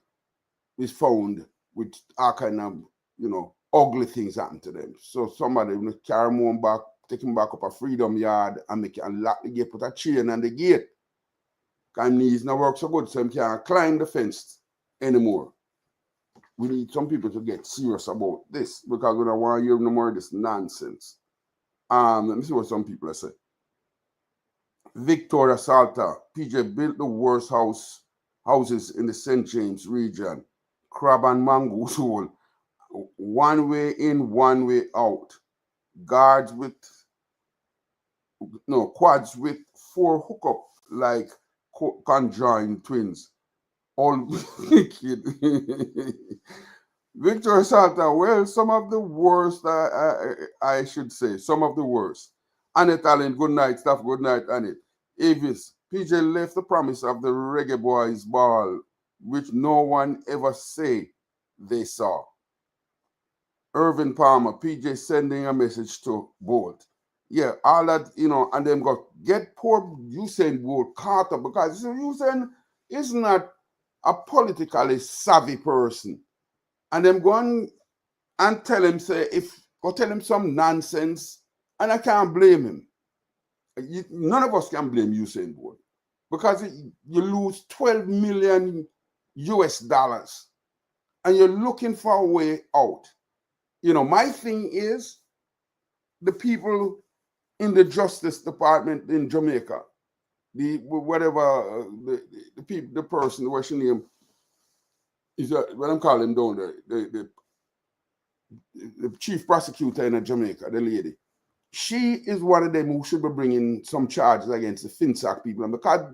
is found with all kind of, you know, ugly things happen to them. So somebody will carry him on back, take him back up a Freedom Yard and make it unlock the gate, put a chain on the gate. Because knees not work so good, so he can't climb the fence anymore. We need some people to get serious about this because we don't want to hear no more of this nonsense. Let me see what some people are saying. Victoria Salter, PJ built the worst houses in the St. James region. Crab and mango soul. One way in, one way out. Quads with 4 hookup like conjoined twins. All wicked. Victor Salta, well, some of the worst, I should say, some of the worst. Annette Allen, good night, staff, good night, Annette. Avis, PJ left the promise of the Reggae Boys ball, which no one ever say they saw. Irving Palmer, PJ sending a message to Bolt. Yeah, all that, and them get poor Usain Bolt caught up because Usain is not a politically savvy person. And them going and tell him, tell him some nonsense, and I can't blame him. None of us can blame Usain Bolt because you lose 12 million US dollars and you're looking for a way out. My thing is the people in the Justice Department in Jamaica, the person, what's her name, is what I'm calling down the chief prosecutor in Jamaica, the lady. She is one of them who should be bringing some charges against the FinSac people. And because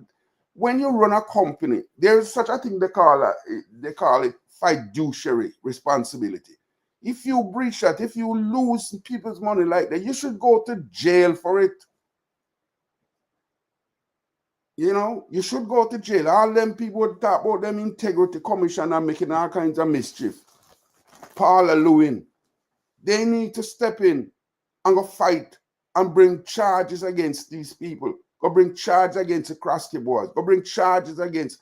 when you run a company, there's such a thing they call it fiduciary responsibility. If you breach that, if you lose people's money like that, you should go to jail for it. You should go to jail. All them people would talk about them integrity commission and making all kinds of mischief. Paula Lewin, they need to step in and go fight and bring charges against these people. Go bring charges against the Krosky boys. Go bring charges against,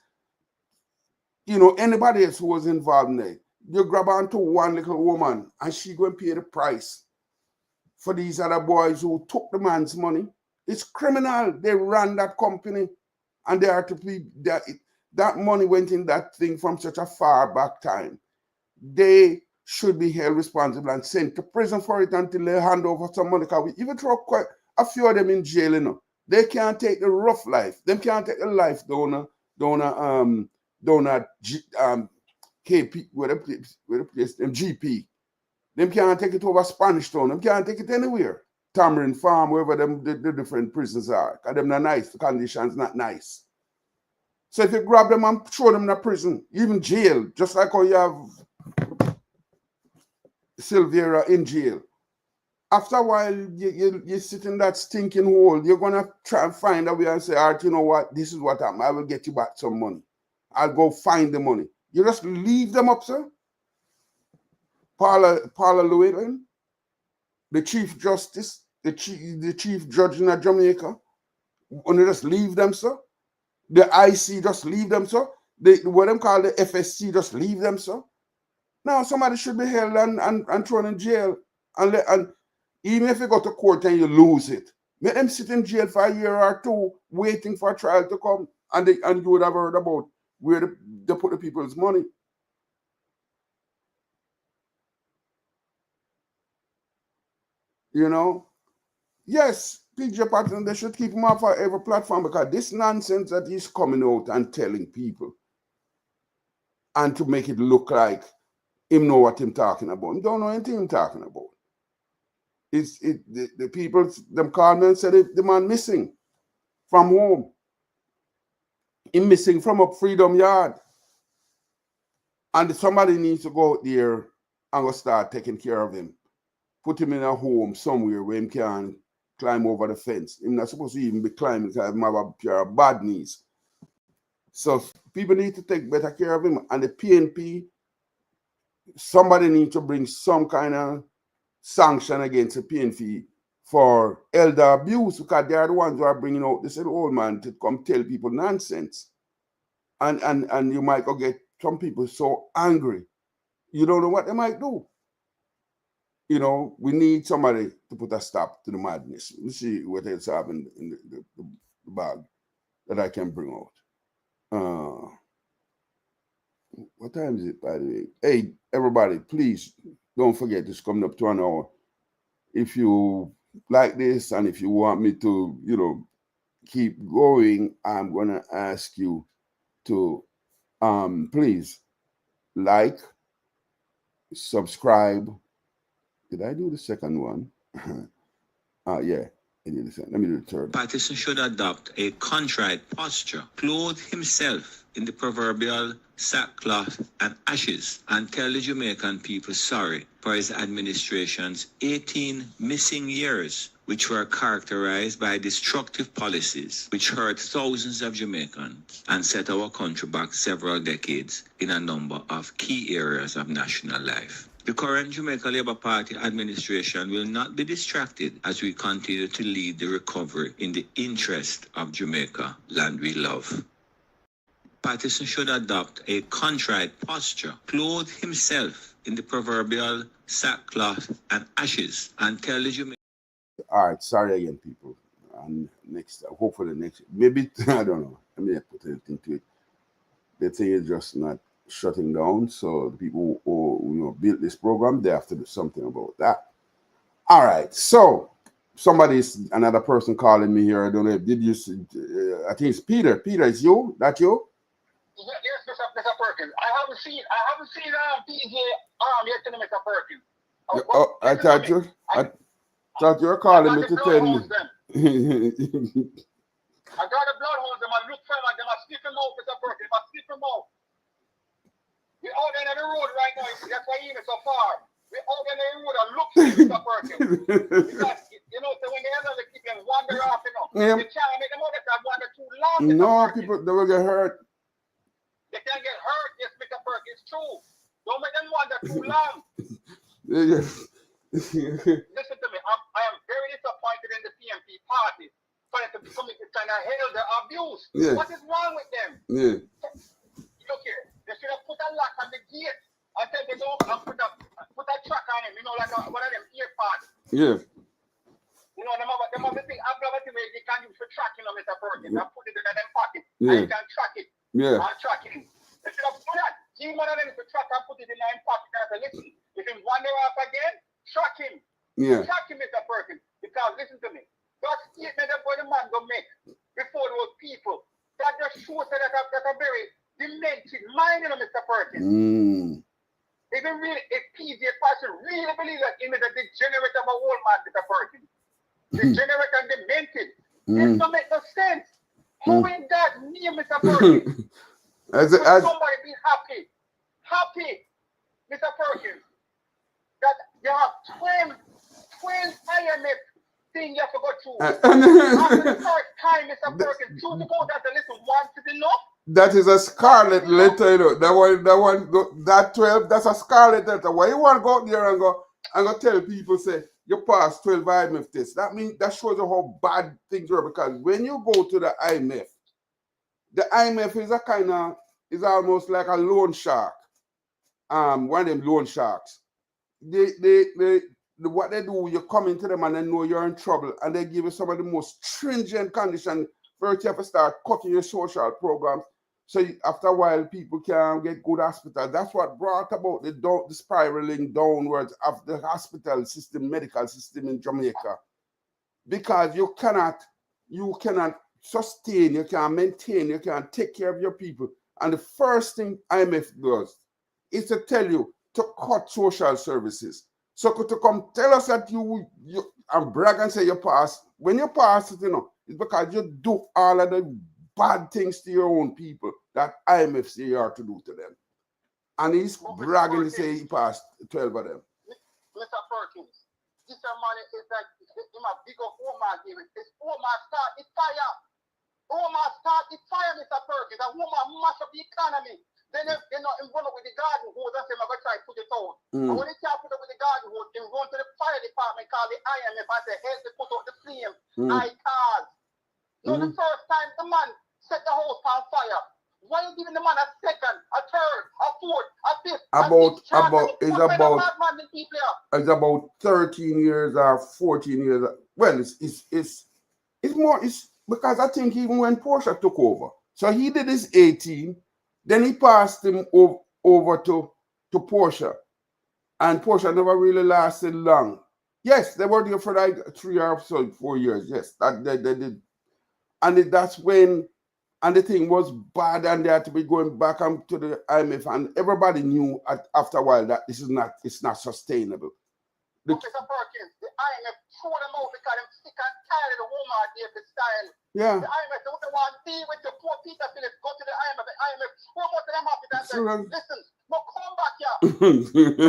anybody else who was involved in it. You grab onto one little woman and she go and pay the price for these other boys who took the man's money. It's criminal. They ran that company and they are to be that money went in that thing from such a far back time. They should be held responsible and sent to prison for it until they hand over some money. Because we even throw quite a few of them in jail, They can't take the rough life. They can't take the life KP, where the place, them GP. Them can't take it over Spanish Town. Them can't take it anywhere. Tamarind Farm, wherever the different prisons are. Because them not nice. The conditions not nice. So if you grab them and throw them in a prison, even jail, just like how you have Silvera in jail. After a while, you sit in that stinking hole. You're going to try and find a way and say, all right, you know what? This is what happened. I will get you back some money. I'll go find the money. You just leave them up, sir. Paula Llewellyn, the Chief Justice, the Chief Judge in Jamaica, and you just leave them, sir. The IC, just leave them, sir. What them call the FSC, just leave them, sir. Now, somebody should be held and thrown in jail. And even if you go to court and you lose it, make them sit in jail for a year or two, waiting for a trial to come, and you would have heard about where they put the people's money. Yes, PJ Patterson, they should keep him off of every platform because this nonsense that he's coming out and telling people and to make it look like him know what him talking about. He don't know anything him talking about. The people, them called me and said the man missing from home. He missing from up Freedom Yard. And somebody needs to go out there and go start taking care of him. Put him in a home somewhere where he can climb over the fence. He's not supposed to even be climbing because he have a pair of bad knees. So people need to take better care of him. And the PNP, somebody needs to bring some kind of sanction against the PNP for elder abuse because they are the ones who are bringing out this old man to come tell people nonsense. And you might go get some people so angry, you don't know what they might do. We need somebody to put a stop to the madness. Let's see what else happened in the bag that I can bring out. What time is it, by the way? Hey, everybody, please don't forget it's coming up to an hour. If you like this and if you want me to, keep going, I'm going to ask you to please like, subscribe. Did I do the second one? Yeah, I did the second. Let me do the third. Patterson should adopt a contrite posture, clothe himself in the proverbial sackcloth and ashes, and tell the Jamaican people sorry for his administration's 18 missing years, which were characterized by destructive policies which hurt thousands of Jamaicans and set our country back several decades in a number of key areas of national life. The current Jamaica Labour Party administration will not be distracted as we continue to lead the recovery in the interest of Jamaica, land we love. Patterson should adopt a contrite posture, clothe himself in the proverbial sackcloth and ashes, and tell the Jamaican. All right, sorry again, people. And next, hopefully next, maybe, I don't know. I mean, I put anything to it. The thing is just not shutting down. So the people who built this program, they have to do something about that. All right, so another person calling me here. I don't know. Did you see, I think it's Peter. Peter, is you? That you? Yes, Mr. Perkins. I haven't seen PJ yet, Mr. Perkins. I thought you were calling me to tell me. I got the blood holes them and look for them and them are sniffing out, Mr. Perkins. I sniff them out. We're out there on the road right now. That's why you're so far. We're out there on the road and look for Mr. Perkins. Because, so when the others keep them wander off, Yeah. they can't make them out that wander too long, Mr. No, Perkins. people, they will get hurt. They can get hurt, yes, Mr. Perkins, true. Don't make them wander too long. Listen to me, I am very disappointed in the PMP party for them to become kind of held their abuse. Yeah. What is wrong with them? Yeah. Look here, they should have put a lock on the gate and tell them don't put a track on him, like one of them earpods. Yeah. Them have the thing, I've never seen where they can use for tracking, Mr. Perkins. I put it in them pocket Yeah. and you can track it. Yeah. And track it. They should have done that. Give one of them to track and put it in their pocket and say, listen, if he wander off again, track him. Yeah. Track him, Mr. Perkins. Because listen to me. That statement that the man go make before those people, that just shows that a very demented mind, Mr. Perkins. If PJ Patterson really believes that he is a degenerate of a old man, Mr. Perkins, degenerate and demented, this don't make no sense. Who is that name, Mr. Perkins? Somebody be happy, Mr. Perkins, that you have 12 IMF thing you have to go through. After the first time, Mr. Perkins, choose to go that the listen once is enough. That is a scarlet letter, you know. That 12, that's a scarlet letter. Why you want to go out there and go tell people, say, you passed 12 IMF tests? That means, that shows you how bad things are, because when you go to the IMF is almost like a loan shark. One of them loan sharks. What they do, you come into them and they know you're in trouble, and they give you some of the most stringent conditions where you have to start cutting your social programs. So after a while, people can get good hospitals. That's what brought about the spiraling downwards of the hospital system, medical system in Jamaica. Because you cannot sustain, you can't maintain, you can't take care of your people. And the first thing IMF does is to tell you to cut social services. So to come tell us that you and brag and say you pass, when you pass it, it's because you do all of the bad things to your own people that IMF say you are to do to them. And he's bragging to say he passed 12 of them. Mr. Perkins, this money is like a big Omar Davies. It's Omar start the fire. Omar start the fire, Mr. Perkins. And Omar mash up the economy. Then they run up with the garden hose and say, I'm going to try to put it out. And when they can't put it with the garden hose, they run to the fire department called the IMF and say, help me put out the flame. I-cars. The first time the man set the house on fire, why are you giving the man a second, a third, a fourth, a fifth? It's about 13 years or 14 years. Well, it's because I think even when Porsche took over, so he did his 18, then he passed him over to Porsche, and Porsche never really lasted long. Yes, they were there for like 3 or 4 years. Yes, that they did, and that's when. And the thing was bad, and they had to be going back to the IMF, and everybody knew after a while that it's not sustainable. Mr. Perkins, the IMF threw them out because they're sick and tired of the Omar Davies style. Yeah. The IMF don't want to deal with the poor Peter Phillips. Go to the IMF. The IMF threw them out of them office and said, listen, no come back here.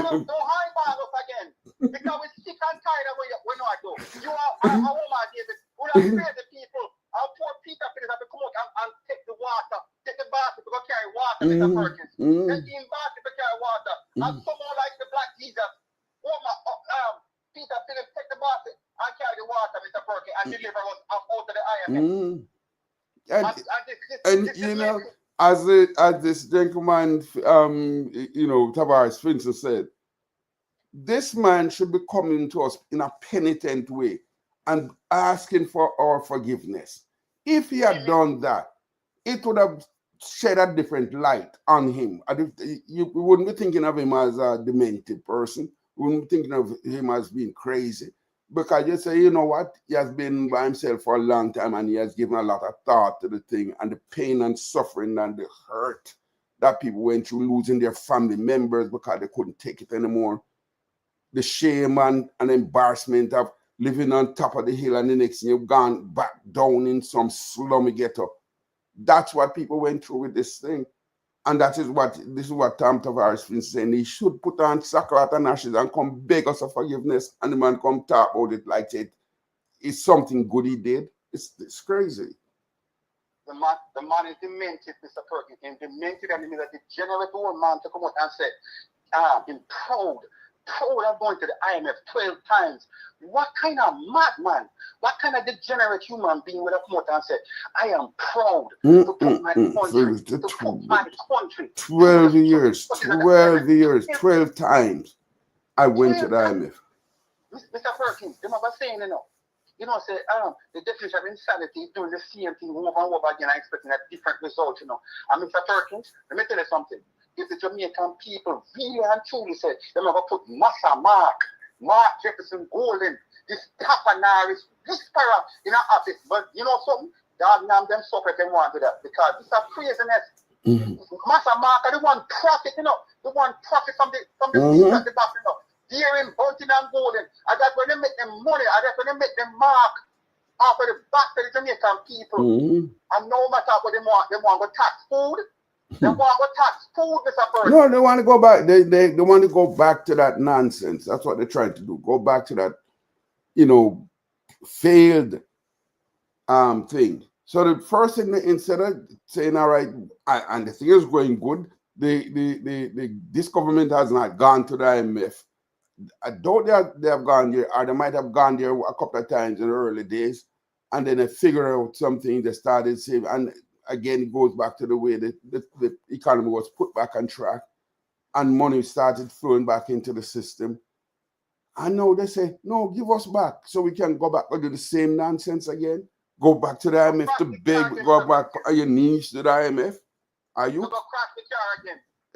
Don't hide by us again. Because we're sick and tired of what we know I do. You are Omar Davies. We have paid the people. Our poor Peter Phillips have to come out and take the water, take the basket to go carry water, Mr. Perkins. They in basket to carry water. And someone like the Black Jesus Mm. And And you know, as this gentleman, Tavares, for instance, said, this man should be coming to us in a penitent way and asking for our forgiveness. If he had done that, it would have shed a different light on him. We wouldn't be thinking of him as a demented person. We wouldn't be thinking of him as being crazy. Because you say, you know what, he has been by himself for a long time and he has given a lot of thought to the thing and the pain and suffering and the hurt that people went through, losing their family members because they couldn't take it anymore. The shame and embarrassment of living on top of the hill and the next thing you've gone back down in some slummy ghetto. That's what people went through with this thing. And this is what Tom Tavares been saying. He should put on sackcloth and ashes and come beg us for forgiveness. And the man come talk about it like it's something good he did. It's crazy. The man is demented, Mr. Perkins, and demented and the degenerate old man to come out and say, I'm proud of going to the IMF 12 times. What kind of madman, what kind of degenerate human being would have come out and said, I am proud to put my country. 12 years, 12 times I went to the IMF. Mr. Perkins, you remember saying, say, the definition of insanity is doing the same thing over and over again and expecting a different result, And Mr. Perkins, let me tell you something. If the Jamaican people really and truly said, they're going to put Massa Mark Jefferson Golden, this Tapanaris whisperer in our office, but you know something? God damn them suffer them want to that because it's a craziness. Massa Mark are the one profit, the one profit from the things at the back, Deering, Bunting and Golden. And that's when they make them money, and that's when they make them mark off of the back of the Jamaican people. And no matter what they want to tax food. They want to tax food, Mr. Perkins. No, they want to go back. They want to go back to that nonsense. That's what they're trying to do. Go back to that, failed thing. So the first thing, instead of saying, all right, and the thing is going good, this government has not gone to the IMF. I doubt they have gone there, or they might have gone there a couple of times in the early days, and then they figure out something. They started saving, and again, it goes back to the way the economy was put back on track, and money started flowing back into the system. And now they say, no, give us back so we can go back and do the same nonsense again. Go back to the IMF to beg, go back on your knees to the IMF. Are you?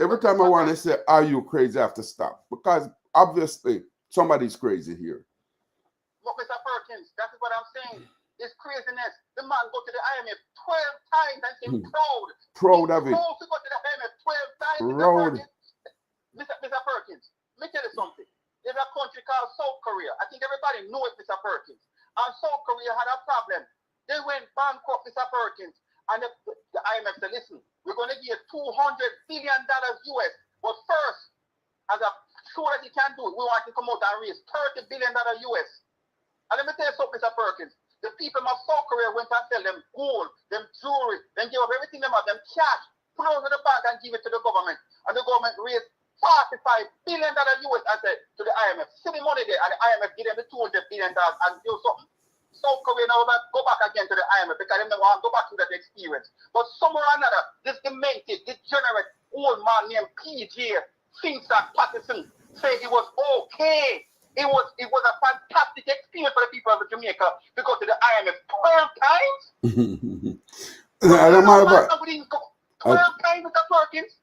Every time I want to say, are you crazy? I have to stop. Because obviously, somebody's crazy here. Look, Mr. Perkins, that's what I'm saying. It's craziness. The man go to the IMF 12 times and say proud. Proud of it. Proud to go to the IMF 12 times. Proud. Mr. Perkins, let me tell you something. There's a country called South Korea. I think everybody knows Mr. Perkins. And South Korea had a problem. They went bankrupt, Mr. Perkins. And the IMF said, listen, we're going to give you $200 billion US. But first, as a show that you can do it, we want to come out and raise $30 billion US. And let me tell you something, Mr. Perkins. The people of South Korea went and sell them gold, them jewelry, then give up everything them have, them cash, put it over the bank and give it to the government. And the government raised $45 billion US and said to the IMF, see the money there, and the IMF give them the $200 billion and do something. South Korea now go back again to the IMF because they don't want to go back to that experience. But somewhere or another, this demented, degenerate old man named P.J. thinks that Patterson said it was okay. It was a fantastic experience for the people of Jamaica to go to the IMF 12 times. 12 times, Mr. Perkins.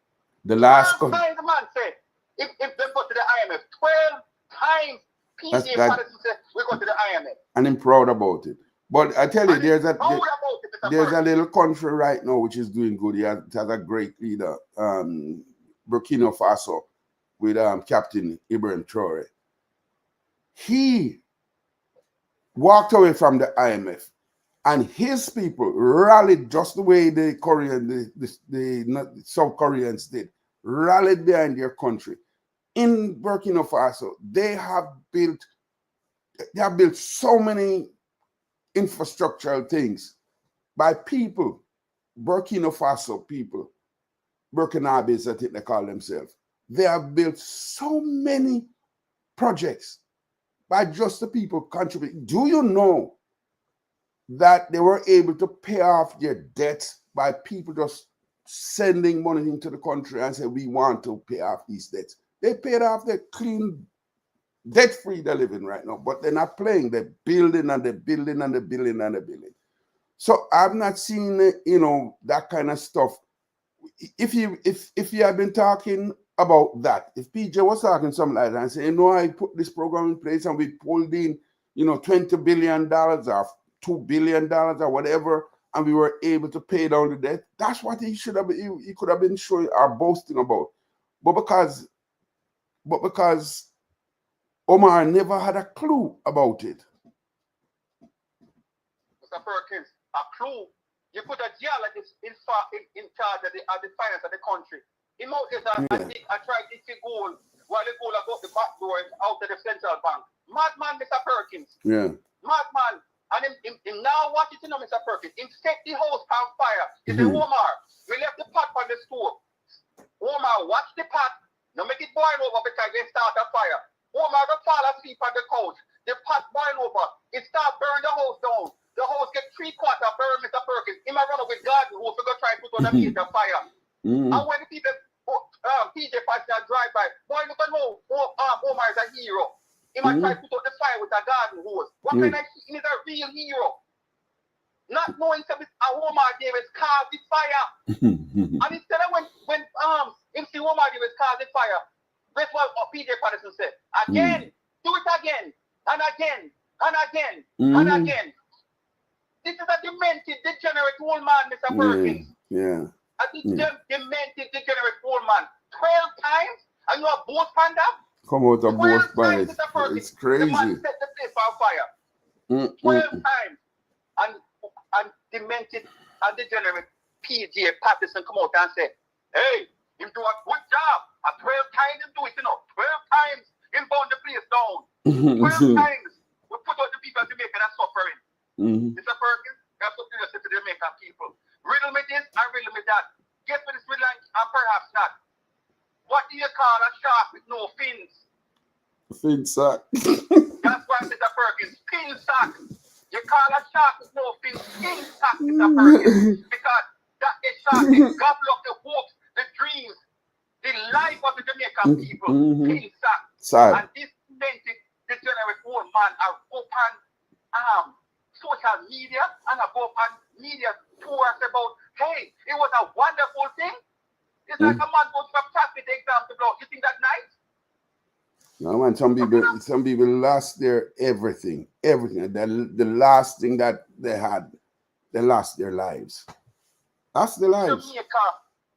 The last 12 times the man said, if they go to the IMF 12 times, P.J. Patterson said, we go to the IMF. And I'm proud about it. But I tell you, there's a little country right now which is doing good. It has a great leader, Burkina Faso, with Captain Ibrahim Traore. He walked away from the IMF, and his people rallied just the way the South Koreans did, rallied behind their country. In Burkina Faso, they have built so many infrastructural things by people, Burkina Faso people, Burkinabes, I think they call themselves. They have built so many projects by just the people contributing. Do you know that they were able to pay off their debts by people just sending money into the country and say, we want to pay off these debts. They paid off, they're clean, debt-free, they're living right now, but they're not playing. They're building and they're building and they're building and they're building. So I've not seen, that kind of stuff. If you have been talking about that, if PJ was talking something like that and saying, I put this program in place and we pulled in, $20 billion or $2 billion or whatever, and we were able to pay down the debt, that's what he should have been, he could have been showing or boasting about. But because Omar never had a clue about it. Mr. Perkins, a clue. You put a geologist in charge of the finance of the country. Him out there I tried to dig gold while the gold about the back door out of the central bank. Madman, Mr. Perkins. Yeah. Madman. And him now what you know, Mr. Perkins? Him set the house on fire. He said, Omar, we left the pot on the stove. Omar, watch the pot. Now make it boil over because they start a fire. Omar will fall asleep on the couch. The pot boil over. It start burn the house down. The house get 3/4 burned, Mr. Perkins. He might run with garden hose to go try to put on a major fire. And when the people, P.J. Patterson drive by, boy, look at Omar is a hero. He might try to put out the fire with a garden hose. What kind of he is a real hero? Not knowing something, Omar Davies caused the fire. And instead of when him see Omar Davies caused the fire, that's what P.J. Patterson said. Again, do it again, and again, and again, and again. This is a demented, degenerate old man, Mr. Perkins. Yeah. A demented, degenerate old man. 12 times? And you are both on that? Come out of both sides. It's crazy. The man set the place on fire. 12 times. And demented and degenerate P.J. Patterson come out and say, hey, him do a good job. 12 times him do it, 12 times him burn the place down. 12 times we put out the people of Jamaica that suffering. Mr. Perkins, you have something to say to the Jamaican people. Riddle me this and riddle me that. Guess what is riddle and perhaps not. What do you call a shark with no fins? Fin sack. That's why, Mr. Perkins, fin sack. You call a shark with no fins, fin sack, Mr. Perkins. Because that is shark, they gobble up the hopes, the dreams, the life of the Jamaican people. Fin sack. And this degenerate old man are open social media and above and media tours about, hey, it was a wonderful thing. It's like a man goes from traffic exam to blow. You think that's nice? No, man, some people lost their everything. The last thing that they had, they lost their lives. That's their lives. Jamaica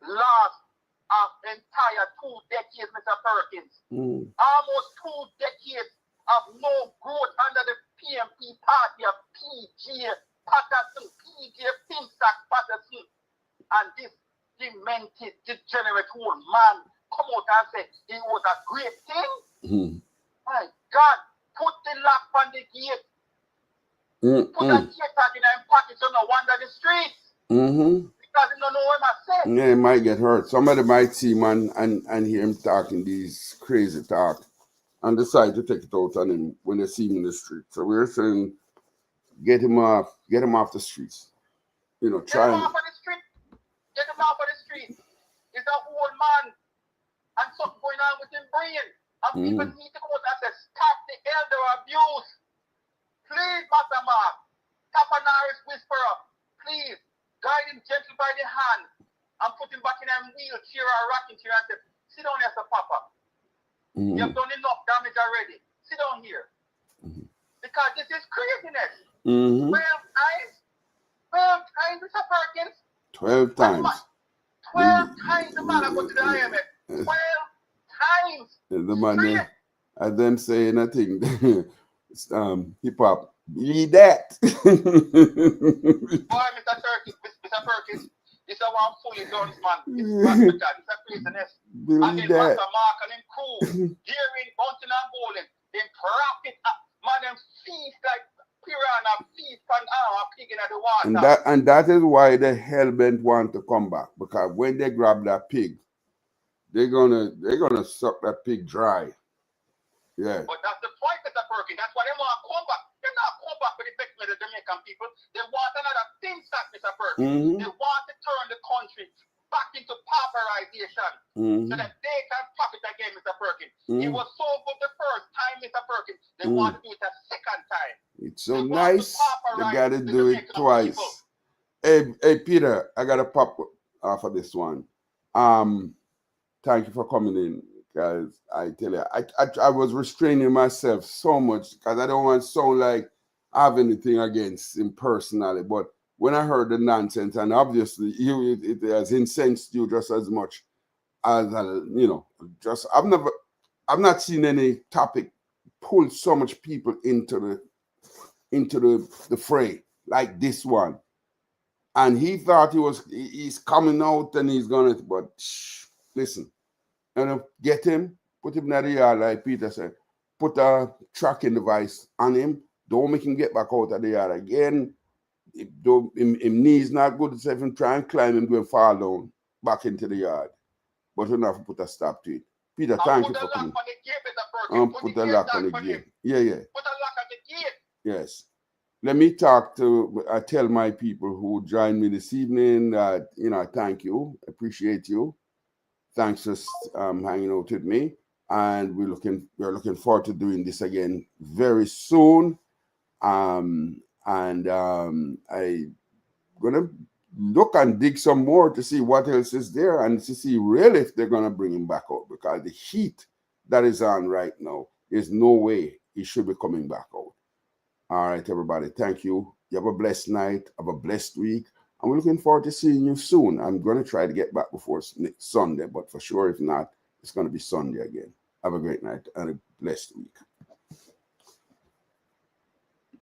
lost an entire 2 decades, Mr. Perkins. Almost 2 decades of no growth under the PMP party of P.J. Patterson, P.J. Pinsack Patterson, and this demented, degenerate old man come out and say it was a great thing. My God, put the lock on the gate. Put a gate tag in and pocket so no wander the streets. Because you don't know what I said. Yeah, he might get hurt. Somebody might see him and hear him talking these crazy talk and decide to take it out on him when they see him in the street. So we're saying get him off the streets. Try Get him off of the street. Get him off of the street. He's an old man and something going on with his brain. And people need to come out and say, stop the elder abuse. Please, Master Mark. Tapanaris Whisperer. Please, guide him gently by the hand and put him back in a wheelchair or a rocking chair and say, sit down here, Sir Papa. You have done enough damage already. Sit down here. Because this is craziness. 12 times? 12 times, Mr. Perkins? 12 times. 12 times the man I go to the IMF. 12 times. The man, as them saying, I think, hip hop, believe that. Boy, Mr. Perkins, this is one fully done, man. This is a craziness. And then Master Mark and him crew, gearing, bunting and bowling, them profit, man, them feast like piranha, feast and a pig in the water. And that is why the hellbent want to come back, because when they grab that pig, they're gonna suck that pig dry. Yeah. But that's the point, Mr. Perkins. That's why they want to come back. They're not come back with the effect of the Jamaican Jamaican people. They want another thing start, Mr. Perkins. They want to turn the country back into pauperization so that they can profit again, Mr. Perkins. It was so good the first time, Mr. Perkins. They want to do it a second time. It's so nice. They got to do it twice. Hey, Peter, I got to pop off of this one. Thank you for coming in, guys. I tell you, I was restraining myself so much because I don't want to sound like I have anything against him personally. But when I heard the nonsense, and obviously it has incensed you just as much as just I've not seen any topic pull so much people into the fray like this one. And he thought he's coming out and he's gonna, but listen, get him, put him in the yard like Peter said, put a tracking device on him, don't make him get back out of the yard again. Him knees not good, so if him try and climb, him going to fall down back into the yard. But we have to put a stop to it. Peter, thank you for coming. Put a lock on the gate. Yeah. Put a lock on the gate. Yes. Let me tell my people who joined me this evening that, thank you, appreciate you. Thanks for hanging out with me. And we're looking forward to doing this again very soon. I'm gonna look and dig some more to see what else is there and to see really if they're gonna bring him back out, because the heat that is on right now, there's no way he should be coming back out. All right, everybody, thank you. You have a blessed night, have a blessed week, and we're looking forward to seeing you soon. I'm going to try to get back before next Sunday, but for sure, if not, it's going to be Sunday again. Have a great night and a blessed week.